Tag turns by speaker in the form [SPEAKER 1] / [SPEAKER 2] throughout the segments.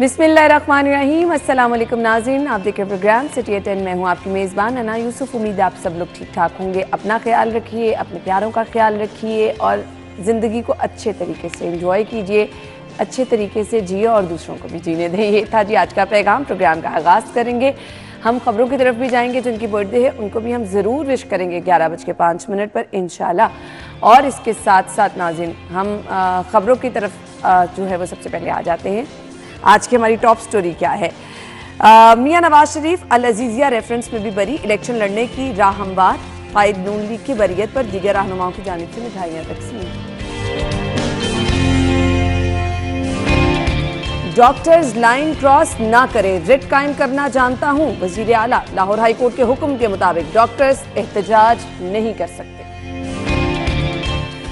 [SPEAKER 1] बिस्मिल्लाहिर्रहमानिर्रहीम। अस्सलाम वालेकुम नाज़रीन, आप देख रहे प्रोग्राम सिटी एट 10। मैं हूँ आपकी मेज़बान अना यूसुफ। उम्मीद है आप सब लोग ठीक ठाक होंगे। अपना ख्याल रखिए, अपने प्यारों का ख्याल रखिए और ज़िंदगी को अच्छे तरीके से एंजॉय कीजिए, अच्छे तरीके से जिए और दूसरों को भी जीने दें। ये था जी आज का पैगाम। प्रोग्राम का आगाज़ करेंगे, हम ख़बरों की तरफ भी जाएंगे। जिनकी बर्थडे है उनको भी हम ज़रूर विश करेंगे 11:05 पर इंशाल्लाह। और इसके साथ साथ नाज़रीन हम ख़बरों की तरफ जो है वो सबसे पहले आ जाते हैं। आज की हमारी टॉप स्टोरी क्या है? मियां नवाज शरीफ अल अजीज़िया रेफरेंस में भी बरी, इलेक्शन लड़ने की राह हमवार। कायद नून लीग की बरियत पर दीगर रहनुमाओं की जानिब से मिठाइयाँ तकसीम। डॉक्टर्स लाइन क्रॉस ना करें, रिट कायम करना जानता हूँ। वजीर आला लाहौर हाई कोर्ट के हुक्म के मुताबिक डॉक्टर्स एहतजाज नहीं कर सकते।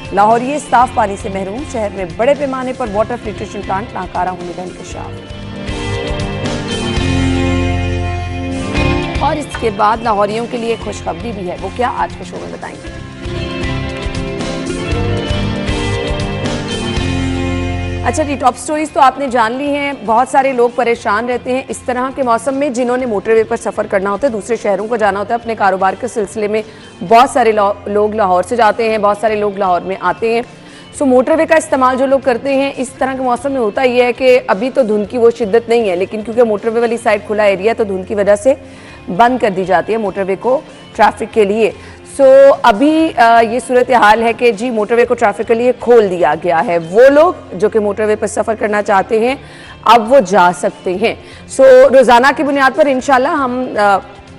[SPEAKER 1] लाहौरिये साफ पानी से महरूम, शहर में बड़े पैमाने पर वाटर फिल्ट्रेशन प्लांट नाकारा होने का इंकशाफ। और इसके बाद लाहौरियों के लिए खुशखबरी भी है, वो क्या आज के शो में बताएंगे। अच्छा जी, टॉप स्टोरीज तो आपने जान ली हैं। बहुत सारे लोग परेशान रहते हैं इस तरह के मौसम में, जिन्होंने मोटरवे पर सफ़र करना होता है, दूसरे शहरों को जाना होता है अपने कारोबार के सिलसिले में। बहुत सारे लोग लाहौर से जाते हैं, बहुत सारे लोग लाहौर में आते हैं। सो मोटरवे का इस्तेमाल जो लोग करते हैं इस तरह के मौसम में होता ही है कि अभी तो धुंध की वो शिद्दत नहीं है, लेकिन क्योंकि मोटरवे वाली साइड खुला एरिया तो धुंध की वजह से बंद कर दी जाती है मोटरवे को ट्रैफिक के लिए। सो अभी ये सूरत हाल है कि जी मोटरवे को ट्रैफिक के लिए खोल दिया गया है। वो लोग जो कि मोटरवे पर सफ़र करना चाहते हैं अब वो जा सकते हैं। सो रोज़ाना की बुनियाद पर इंशाल्लाह हम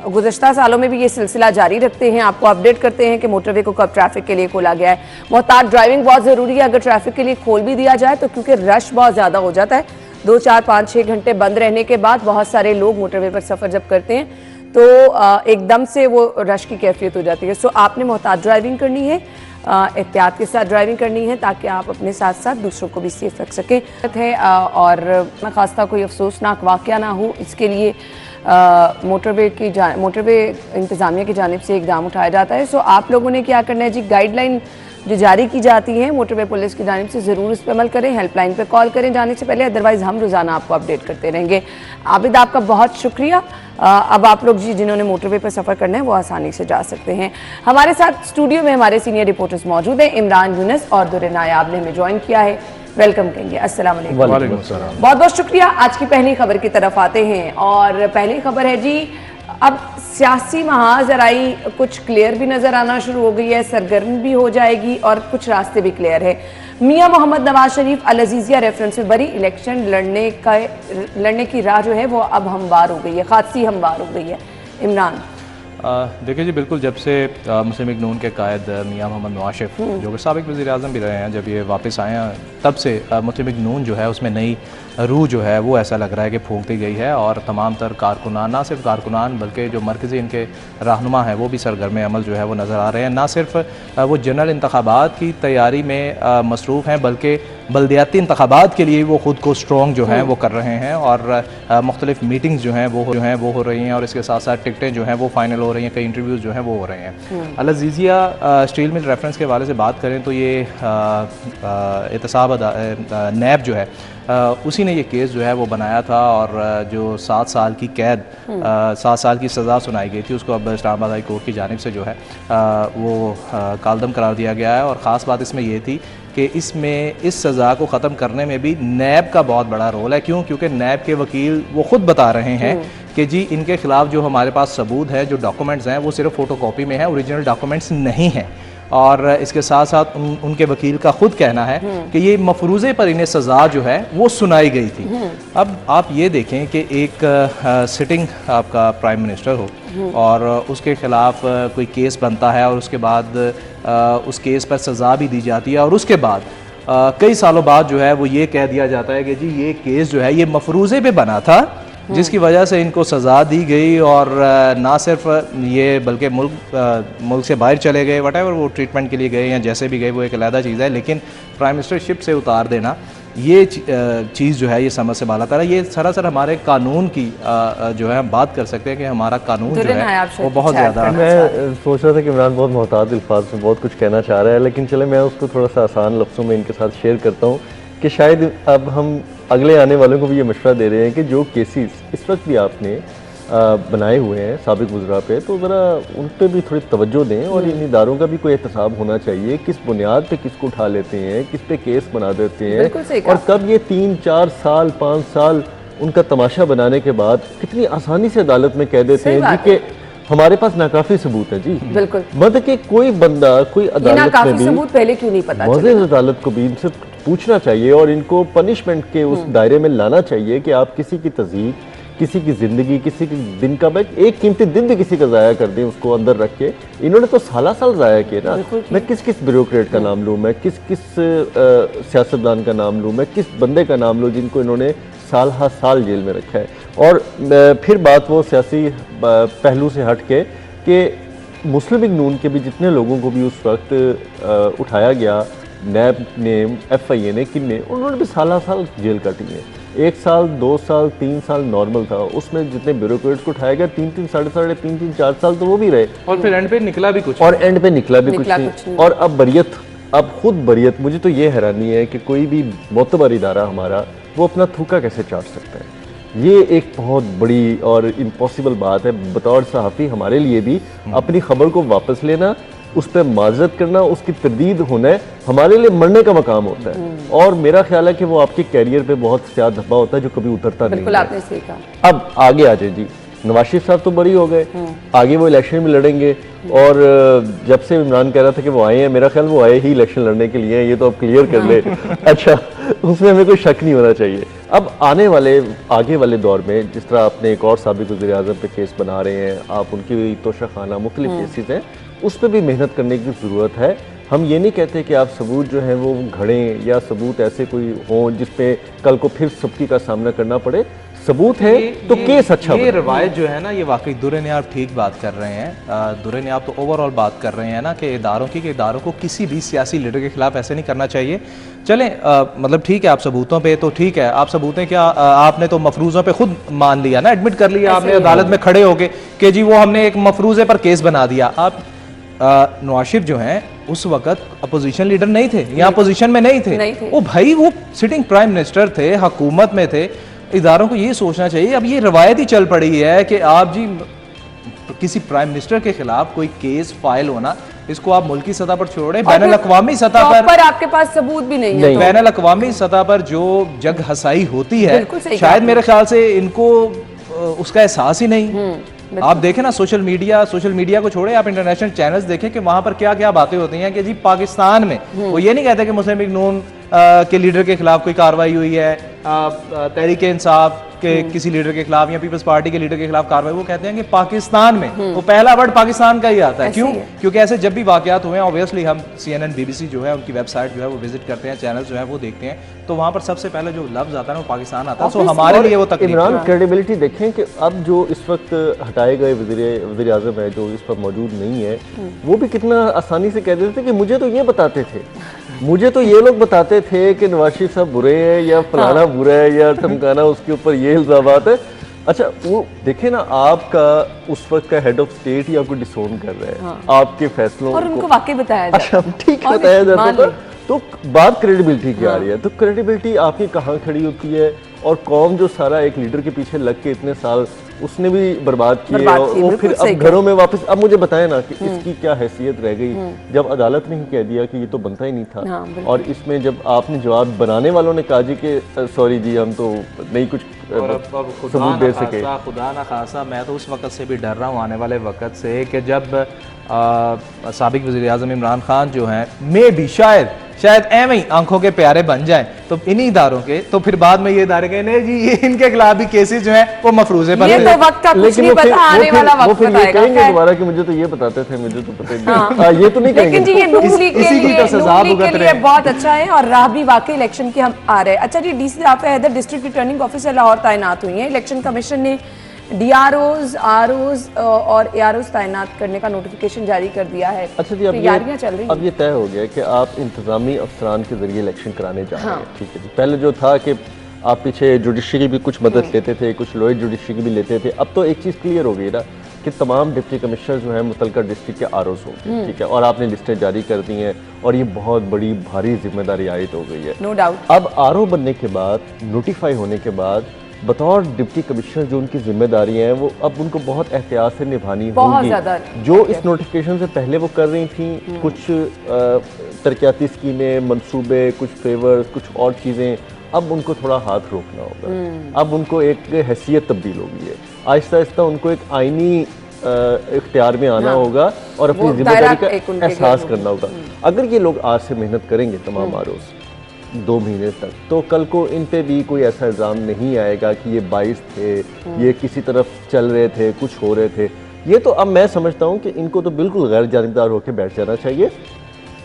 [SPEAKER 1] गुज़श्ता सालों में भी ये सिलसिला जारी रखते हैं, आपको अपडेट करते हैं कि मोटरवे को कब ट्रैफिक के लिए खोला गया है। मोहतात ड्राइविंग बहुत ज़रूरी है। अगर ट्रैफिक के लिए खोल भी दिया जाए तो क्योंकि रश बहुत ज़्यादा हो जाता है, 2, 4, 5, 6 घंटे बंद रहने के बाद बहुत सारे लोग मोटरवे पर सफ़र जब करते हैं तो एकदम से वो रश की कैफियत हो जाती है। सो आपने मोहतात ड्राइविंग करनी है, एहतियात के साथ ड्राइविंग करनी है ताकि आप अपने साथ साथ दूसरों को भी सेफ रख सकें है। और मैं खास्ता कोई अफसोसनाक वाक़या ना हो, इसके लिए मोटरवे इंतज़ामिया की जानिब से इकदाम उठाया जाता है। सो आप लोगों ने क्या करना है जी, गाइडलाइन जो जारी की जाती है मोटरवे पुलिस की जानिब से ज़रूर उस पर अमल करें। हेल्पलाइन पे कॉल करें जाने से पहले, अदरवाइज़ हम रोज़ाना आपको अपडेट करते रहेंगे। आबिद आपका बहुत शुक्रिया। अब आप लोग जी जिन्होंने मोटरवे पर सफ़र करना है वो आसानी से जा सकते हैं। हमारे साथ स्टूडियो में हमारे सीनियर रिपोर्टर्स मौजूद हैं। इमरान यूनुस और दुर्र नायाब ने हमें ज्वाइन किया है, वेलकम कहेंगे। अस्सलाम वालेकुम। बहुत बहुत शुक्रिया। आज की पहली खबर की तरफ आते हैं और पहली खबर है जी, अब सियासी महाजराई कुछ क्लियर भी नज़र आना शुरू हो गई है, सरगर्म भी हो जाएगी और कुछ रास्ते भी क्लियर है। मियां मोहम्मद नवाज शरीफ अल अजीज़िया रेफरेंस में बरी, इलेक्शन लड़ने की राह जो है वो अब हमवार हो गई है, खासी हमवार हो गई है। इमरान
[SPEAKER 2] देखिए जी, बिल्कुल जब से मुस्लिम लीग नून के कायद मियां मोहम्मद नवाज शरीफ जो कि साबिक वज़ीर आज़म भी रहे हैं, जब ये वापस आए हैं तब से मुस्लिम लीग नून जो है उसमें नई रूह जो है वो ऐसा लग रहा है कि फूंक दी गई है। और तमाम तर कारकुनान, ना सिर्फ कारकुनान बल्कि जो मरकज़ी इनके रहनुमा हैं वो भी सरगर्म अमल जो है वो नज़र आ रहे हैं। ना सिर्फ वो जनरल इंतखाबात की तैयारी में मसरूफ़ हैं बल्कि बल्दियाती इंतखाबात के लिए वो ख़ुद को स्ट्रॉन्ग जो हैं वो कर रहे हैं और मुख्तलिफ मीटिंग्स जो हैं वो हो रही हैं और इसके साथ साथ टिकटें जो हैं वो फाइनल हो रही हैं, कई इंटरव्यूज़ जो हैं वो हो रहे हैं। अल अजीज़िया स्टील मिल रेफरेंस के हवाले से बात करें तो ये एहतसाब नैब जो है उसी ने ये केस जो है वो बनाया था और जो 7 साल की कैद 7 साल की सज़ा सुनाई गई थी उसको अब इस्लामाबाद हाई कोर्ट की जानिब से जो है वो कालदम करार दिया गया है। और ख़ास बात इसमें ये थी कि इसमें इस सज़ा को ख़त्म करने में भी नैब का बहुत बड़ा रोल है। क्यों? क्योंकि नैब के वकील वो ख़ुद बता रहे हैं कि जी इनके ख़िलाफ़ जो हमारे पास सबूत है, जो डॉक्यूमेंट्स हैं वो सिर्फ फ़ोटोकॉपी में हैं, ओरिजिनल डॉक्यूमेंट्स नहीं हैं। और इसके साथ साथ उनके वकील का खुद कहना है कि ये मफरूज़े पर इन्हें सज़ा जो है वो सुनाई गई थी। अब आप ये देखें कि एक सिटिंग आपका प्राइम मिनिस्टर हो और उसके ख़िलाफ़ कोई केस बनता है और उसके बाद उस केस पर सज़ा भी दी जाती है और उसके बाद कई सालों बाद जो है वो ये कह दिया जाता है कि जी ये केस जो है ये मफरूज़े पे बना था जिसकी वजह से इनको सज़ा दी गई। और ना सिर्फ ये बल्कि मुल्क से बाहर चले गए, वटेवर वो ट्रीटमेंट के लिए गए या जैसे भी गए वो एक अलग चीज़ है, लेकिन प्राइम मिनिस्टरशिप से उतार देना ये चीज़ जो है ये समझ से बाला कर है। ये सरासर हमारे कानून की जो है हम बात कर सकते हैं कि हमारा कानून जो है वो बहुत ज़्यादा।
[SPEAKER 3] मैं सोच रहा था कि इमरान बहुत मोहतात अल्फाज में बहुत कुछ कहना चाह रहा है, लेकिन चले मैं उसको थोड़ा सा आसान लफ्ज़ों में इनके साथ शेयर करता हूँ कि शायद अब हम अगले आने वालों को भी ये मशवरा दे रहे हैं कि जो केसेस इस वक्त भी आपने बनाए हुए हैं साबिक वज़रा पे, तो ज़रा उन पे भी थोड़ी तवज्जो दें और इन इदारों का भी कोई एहतसाब होना चाहिए, किस बुनियाद पे किसको उठा लेते हैं, किस पे केस बना देते हैं, और कब ये 3-4 साल 5 साल उनका तमाशा बनाने के बाद कितनी आसानी से अदालत में कह देते हैं जी कि हमारे पास नाकाफी सबूत है जी।
[SPEAKER 1] बिल्कुल,
[SPEAKER 3] मतलब कि कोई बंदा कोई अदालत में भी
[SPEAKER 1] सबूत पहले क्यों नहीं पता
[SPEAKER 3] मौजूद अदालत को भी इनसे पूछना चाहिए और इनको पनिशमेंट के उस दायरे में लाना चाहिए कि आप किसी की तज़ीक, किसी की ज़िंदगी, किसी की दिन का एक कीमती दिन भी किसी का ज़ाया कर दें उसको अंदर रख के। इन्होंने तो साल ज़ाया किए ना। मैं किस किस ब्यूरोक्रेट का नाम लूँ, मैं किस किस सियासतदान का नाम लूँ, मैं किस बंदे का नाम लूँ जिनको इन्होंने साल हा साल जेल में रखा है। और फिर बात वो सियासी पहलू से हट के कि मुस्लिम लीग नून के भी जितने लोगों को भी उस वक्त उठाया गया, नैब ने, FIA ने, किन ने, उन्होंने भी साल जेल काटी है। 1 साल 2 साल 3 साल नॉर्मल था, उसमें जितने ब्यूरोक्रेट्स को उठाया गया 3-3 साढ़े 3-4 साल तो वो भी रहे,
[SPEAKER 2] और फिर एंड पे निकला भी कुछ,
[SPEAKER 3] और एंड पे निकला भी कुछ नहीं। और अब बरियत, अब खुद बरियत, मुझे तो ये हैरानी है कि कोई भी मोतबर इदारा हमारा वो अपना थूका कैसे चाट सकता है। ये एक बहुत बड़ी और इम्पॉसिबल बात है बतौर सहाफ़ी हमारे लिए भी। अपनी खबर को वापस लेना, उस पर माजरत करना, उसकी तरदीद होना हमारे लिए मरने का मकाम होता है। और मेरा ख्याल है कि वो आपके कैरियर पे बहुत ज़्यादा धब्बा होता है जो कभी उतरता नहीं है।
[SPEAKER 1] आपने सही कहा।
[SPEAKER 3] अब आगे आ जाए जी, नवाज शरीफ साहब तो बरी हो गए, आगे वो इलेक्शन में लड़ेंगे, और जब से इमरान कह रहा था कि वो आए हैं, मेरा ख्याल वो आए ही इलेक्शन लड़ने के लिए, ये तो अब क्लियर कर ले। अच्छा, उसमें हमें कोई शक नहीं होना चाहिए। अब आगे वाले दौर में जिस तरह आपने एक और साबिक वज़ीर आज़म पे केस बना रहे हैं, आप उनकी तोशाखाना मुख्तलिफ केसेस हैं, उस पर भी मेहनत करने की ज़रूरत है। हम ये नहीं कहते कि आप सबूत जो हैं वो घड़ें, या सबूत ऐसे कोई हों जिसपे कल को फिर सबकी का सामना करना पड़े। सबूत है तो केस अच्छा।
[SPEAKER 2] ये रवायत जो है ना, ये वाकई दुर्रे आप ठीक बात कर रहे हैं। दुर्रे आप तो ओवरऑल बात कर रहे हैं ना कि इदारों को किसी भी सियासी लीडर के खिलाफ ऐसे नहीं करना चाहिए। चलें, मतलब ठीक है, आप सबूतों पे तो ठीक है, आप सबूतें क्या, आपने तो मफरूज़ों पे खुद मान लिया ना, एडमिट कर लिया आपने अदालत में खड़े होके कि जी वो हमने एक मफरूज़े पर केस बना दिया। आप नवाज शरीफ जो हैं उस वक्त अपोजिशन लीडर नहीं थे, या अपोजिशन में नहीं थे। वो भाई वो सिटिंग प्राइम मिनिस्टर थे, हुकूमत में थे। इदारों को ये सोचना चाहिए, अब ये रवायत ही चल पड़ी है कि आप जी किसी प्राइम मिनिस्टर के खिलाफ कोई केस फाइल होना, इसको आप मुल्की सतह पर छोड़े, बैनुल अक़वामी सतह पर
[SPEAKER 1] आपके पास सबूत भी नहीं है।
[SPEAKER 2] बैनुल अक़वामी सतह पर जो जग हसाई होती है, शायद मेरे ख्याल से इनको उसका एहसास ही नहीं। आप देखें ना, सोशल मीडिया को छोड़े, आप इंटरनेशनल चैनल्स देखें कि वहां पर क्या क्या बातें होती हैं कि जी पाकिस्तान में वो ये नहीं कहते कि मुस्लिम लीग नून के लीडर के खिलाफ कोई कार्रवाई हुई है, तहरीक इंसाफ के किसी लीडर के खिलाफ या पीपल्स पार्टी के लीडर के खिलाफ कार्रवाई, वो कहते हैं कि पाकिस्तान में, वो पहला वर्ड पाकिस्तान का ही आता है। क्यों? क्योंकि ऐसे जब भी वाकयात हुए हैं, ऑब्वियसली हम CNN BBC जो है उनकी वेबसाइट जो है वो विजिट करते हैं, चैनल जो है वो देखते हैं, तो वहां पर सबसे पहले जो लफ्ज आता है वो पाकिस्तान आता है। सो हमारे लिए वो तकलीफ।
[SPEAKER 3] इमरान क्रेडिबिलिटी देखें कि अब जो इस वक्त हटाए गए वज़ीर आज़म है जो इस पर मौजूद नहीं है, वो भी कितना आसानी से कह देते थे कि मुझे तो ये बताते थे, मुझे तो ये लोग बताते थे कि नवाज शरीफ साहब बुरे हैं, या फलाना बुरा है, या धमकाना उसके ऊपर ये इल्ज़ामात है। अच्छा, वो देखे ना, आपका उस वक्त का हेड ऑफ स्टेट ही आपको डिसोन कर रहा है, आपके फैसलों
[SPEAKER 1] और उनको वाकई बताया जाता है।
[SPEAKER 3] अच्छा, ठीक बताया जाता था। तो बात क्रेडिबिलिटी की आ रही है, तो क्रेडिबिलिटी आपकी कहाँ खड़ी होती है? और कौम जो सारा एक लीडर के पीछे लग के इतने साल उसने भी बर्बाद किए, और वो फिर अब घरों में वापस, अब मुझे बताएं ना कि इसकी क्या हैसियत रह गई जब अदालत ने ही कह दिया कि ये तो बनता ही नहीं था। और इसमें जब आपने जवाब बनाने वालों ने कहा जी कि सॉरी जी हम तो नहीं कुछ सबूत दे सके।
[SPEAKER 2] खुदा ना खासा, मैं तो उस वक्त से भी डर रहा हूँ, आने वाले वक्त से, कि जब साबिक वज़ीर आज़म इमरान खान जो हैं मे भी शायद एवं ही आंखों के प्यारे बन जाएं, तो इन्हीं इदारों के, तो फिर बाद में ये इदारे कहें नहीं जी ये इनके खिलाफ भी केसेस जो हैं वो मफरूज़े पर,
[SPEAKER 1] ये तो वक्त का कुछ नहीं पता, आने वाला वक्त बताएगा।
[SPEAKER 3] दोबारा कि मुझे तो ये बताते थे, मुझे तो पता नहीं, ये तो नहीं कहेंगे।
[SPEAKER 1] लेकिन जी ये नून लीग के लिए बहुत अच्छा है, और राह भी वाकई इलेक्शन की हम आ रहे हैं। अच्छा जी, DC Rafia Haider district returning officer Lahore तैनात हुई हैं। इलेक्शन कमीशन ने DROs, ROs और AROs तैनात करने का नोटिफिकेशन जारी कर दिया है।
[SPEAKER 3] अच्छा जी,
[SPEAKER 1] तैयारियां चल रही हैं।
[SPEAKER 3] अब ये तय हो गया कि आप इंतजामी अफसरान के जरिए इलेक्शन कराने जा रहे हैं। ठीक है जी, पहले जो था कि आप पीछे जुडिशरी भी कुछ मदद लेते थे, कुछ लोअर जुडिशरी भी लेते थे, अब तो एक चीज़ क्लियर हो गई ना कि कि तमाम डिप्टी कमिश्नर जो है मुतलका डिस्ट्रिक्ट के आरओज़ होंगे, ठीक है, और आपने लिस्टें जारी कर दी हैं और ये बहुत बड़ी भारी जिम्मेदारी आयद हो गई है।
[SPEAKER 1] No doubt.
[SPEAKER 3] अब आरओ बनने के बाद, नोटिफाई होने के बाद, बतौर डिप्टी कमिश्नर जो उनकी जिम्मेदारी हैं वो अब उनको बहुत एहतियात से निभानी
[SPEAKER 1] बहुत
[SPEAKER 3] होगी।
[SPEAKER 1] ज़्यादा।
[SPEAKER 3] जो इस नोटिफिकेशन से पहले वो कर रही थी, कुछ तरक्याती स्कीमें, मंसूबे, कुछ फेवर्स, कुछ और चीज़ें, अब उनको थोड़ा हाथ रोकना होगा। अब उनको एक हैसियत तब्दील होगी है, आहिस्ता आहिस्ता उनको एक आईनी इख्तियार में आना होगा और अपनी जिम्मेदारी का एहसास करना होगा। अगर ये लोग आज से मेहनत करेंगे तमाम आरोज़ 2 महीने तक, तो कल को इन पे भी कोई ऐसा इल्ज़ाम नहीं आएगा कि ये बाइस थे, ये किसी तरफ चल रहे थे, कुछ हो रहे थे। ये तो अब मैं समझता हूँ कि इनको तो बिल्कुल गैर जानिबदार होकर बैठ जाना चाहिए।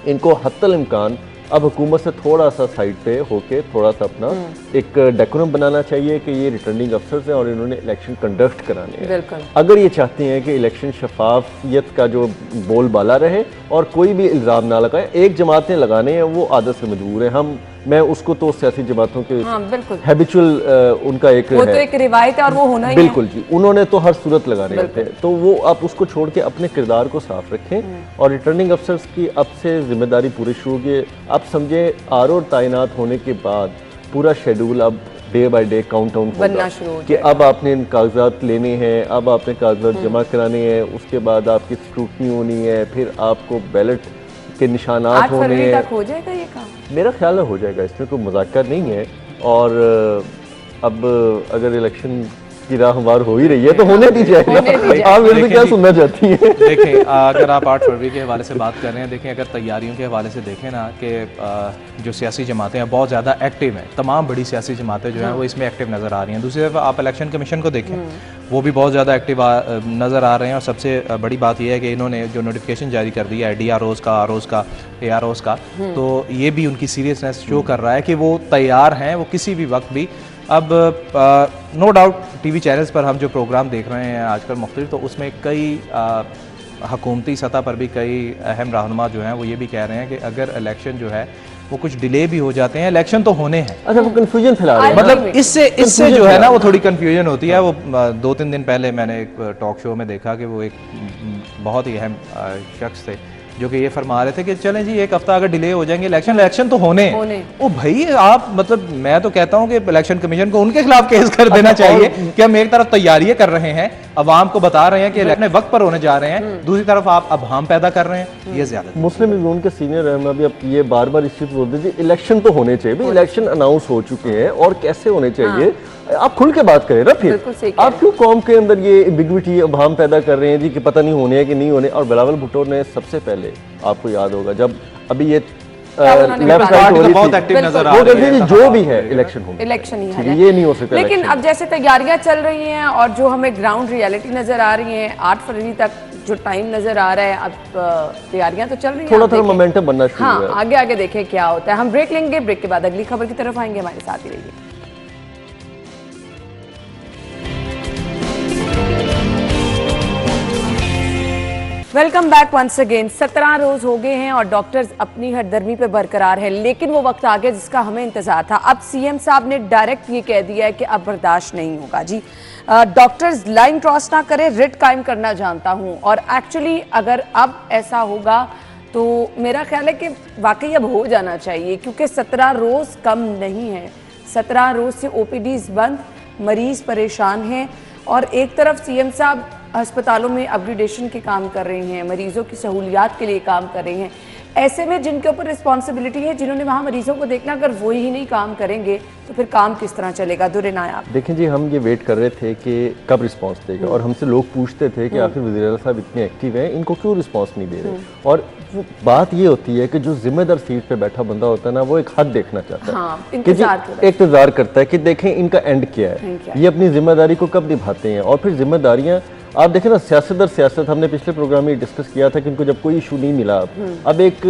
[SPEAKER 3] इनको हत्तल इम्कान अब हुकूमत से थोड़ा सा साइड पे होके थोड़ा सा अपना एक डेकोरम बनाना चाहिए कि ये रिटर्निंग अफसर्स हैं और इन्होंने इलेक्शन कंडक्ट कराने हैं।
[SPEAKER 1] बिल्कुल।
[SPEAKER 3] अगर ये चाहते हैं कि इलेक्शन शफाफियत का जो बोलबाला रहे और कोई भी इल्ज़ाम ना लगाए, एक जमात ने लगाने हैं वो आदत से मजबूर है। मैं उसको तो सियासी जमातों के हैबिचुअल उनका एक
[SPEAKER 1] वो तो एक रिवायत है और वो होना ही
[SPEAKER 3] बिल्कुल जी, उन्होंने तो हर सूरत लगाने होते हैं, तो वो आप उसको छोड़ के अपने किरदार को साफ रखें और रिटर्निंग अफसर्स की अब से जिम्मेदारी पूरी शुरू की। अब समझे आरओ तैनात होने के बाद पूरा शेड्यूल अब day by day count down होगा कि अब आपने इन कागजात लेने हैं, अब आपने कागजात जमा कराने हैं, उसके बाद आपकी स्क्रूटनी होनी है, फिर आपको बैलेट के निशानात होने हैं।
[SPEAKER 1] तक हो जाएगा ये काम?
[SPEAKER 3] मेरा ख्याल है हो जाएगा, इसमें कोई मजाक नहीं है। और अब अगर इलेक्शन की राह हमवार हो ही रही है तो होने दी जाए ना। आप मेरे से क्या सुनना चाहती हैं?
[SPEAKER 2] देखें, अगर आप 8 फरवरी के हवाले से बात कर रहे हैं, देखें अगर तैयारियों के हवाले से देखें ना कि जो सियासी जमातें हैं बहुत ज़्यादा एक्टिव हैं, तमाम बड़ी सियासी जमातें जो हैं वो इसमें एक्टिव नज़र आ रही हैं। दूसरी तरफ आप इलेक्शन कमीशन को देखें, वो भी बहुत ज़्यादा एक्टिव नज़र आ रहे हैं। और सबसे बड़ी बात यह है कि इन्होंने जो नोटिफिकेशन जारी कर दिया है DROs का, ROs का, AROs का, तो ये भी उनकी सीरियसनेस शो कर रहा है कि वो तैयार हैं, वो किसी भी वक्त भी। अब नो डाउट TV चैनल्स पर हम जो प्रोग्राम देख रहे हैं आजकल मुख्तलिफ, तो उसमें कई हुकूमती सतह पर भी कई अहम रहनुमा जो हैं वो ये भी कह रहे हैं कि अगर इलेक्शन जो है वो कुछ डिले भी हो जाते हैं, इलेक्शन तो होने हैं।
[SPEAKER 3] अच्छा, वो कंफ्यूजन फैला रहे हैं।
[SPEAKER 2] मतलब इससे जो है ना वो थोड़ी कंफ्यूजन होती है। वो 2-3 दिन पहले मैंने एक टॉक शो में देखा कि वो एक बहुत ही अहम शख्स थे जो कि ये फरमा रहे थे कि चलें जी एक हफ्ता अगर डिले हो जाएंगे, इलेक्शन तो होने ओ भाई, आप मतलब मैं तो कहता हूं कि इलेक्शन कमीशन को उनके खिलाफ केस कर देना चाहिए कि हम एक तरफ तैयारियां कर रहे हैं, अवाम को बता रहे हैं कि इलेक्शन वक्त पर होने जा रहे हैं, दूसरी तरफ आप अबहम पैदा कर रहे हैं। ये ज्यादा
[SPEAKER 3] मुस्लिम लीग नून के सीनियर रहनुमा भी अब ये बार बार इस चीज बोलते हैं इलेक्शन तो होने चाहिए, इलेक्शन अनाउंस हो चुके हैं और कैसे होने चाहिए। आप खुल के बात करें ना, फिर आप क्यों कौम के अंदर ये एम्बिग्विटी अभाम पैदा कर रहे हैं जी कि पता नहीं होने है कि नहीं होने। और बिलावल भुट्टो ने सबसे पहले, आपको याद होगा, जब अभी ये लेफ्ट साइड हो
[SPEAKER 2] बहुत एक्टिव नजर आ
[SPEAKER 3] वो
[SPEAKER 2] रही
[SPEAKER 3] कहते हैं जो भी है इलेक्शन
[SPEAKER 1] ही
[SPEAKER 3] है, ये नहीं हो सकता।
[SPEAKER 1] लेकिन अब जैसे तैयारियां चल रही हैं और जो हमें ग्राउंड रियलिटी नजर आ रही है, 8 फरवरी तक जो टाइम नजर आ रहा है, अब तैयारियां तो चल रही हैं,
[SPEAKER 3] थोड़ा थोड़ा मोमेंटम बनना शुरू
[SPEAKER 1] है। आगे आगे देखें क्या होता है। हम ब्रेक लेंगे, ब्रेक के बाद अगली खबर की तरफ आएंगे, हमारे साथ ही रहिए। Welcome back once again. 17 रोज हो गए हैं और डॉक्टर्स अपनी हरदर्मी पे बरकरार है, लेकिन वो वक्त आ गया जिसका हमें इंतजार था। अब सीएम साहब ने डायरेक्ट ये कह दिया है कि अब बर्दाश्त नहीं होगा जी, डॉक्टर्स लाइन क्रॉस ना करें, रिट कायम करना जानता हूं। और एक्चुअली अगर अब ऐसा होगा तो मेरा ख्याल है कि वाकई अब हो जाना चाहिए, क्योंकि 17 रोज कम नहीं है। 17 रोज से OPDs बंद, मरीज परेशान हैं और एक तरफ सीएम साहब अस्पतालों में अपग्रेडेशन के काम कर रहे हैं, मरीजों की सहूलियात के लिए काम कर रहे हैं। ऐसे में जिनके ऊपर रिस्पॉन्सिबिलिटी है, जिन्होंने वहाँ मरीजों को देखना, अगर वो ही नहीं काम करेंगे तो फिर काम किस तरह चलेगा? दुर्रे नायाब।
[SPEAKER 3] देखें जी, हम ये वेट कर रहे थे कि कब रिस्पांस देगा और हमसे लोग पूछते थे कि आखिर वज़ीर आला साहब इतने एक्टिव हैं, इनको क्यों रिस्पांस नहीं दे रहे। और बात ये होती है कि जो जिम्मेदार सीट पे बैठा बंदा होता है ना, वो एक हद देखना चाहता है, इंतजार करता है कि देखें इनका एंड क्या है, ये अपनी जिम्मेदारी को कब निभाते हैं। और फिर जिम्मेदारियां आप देखें ना, सियासत दर सियासत, हमने पिछले प्रोग्राम में डिस्कस किया था कि इनको जब कोई इशू नहीं मिला, अब एक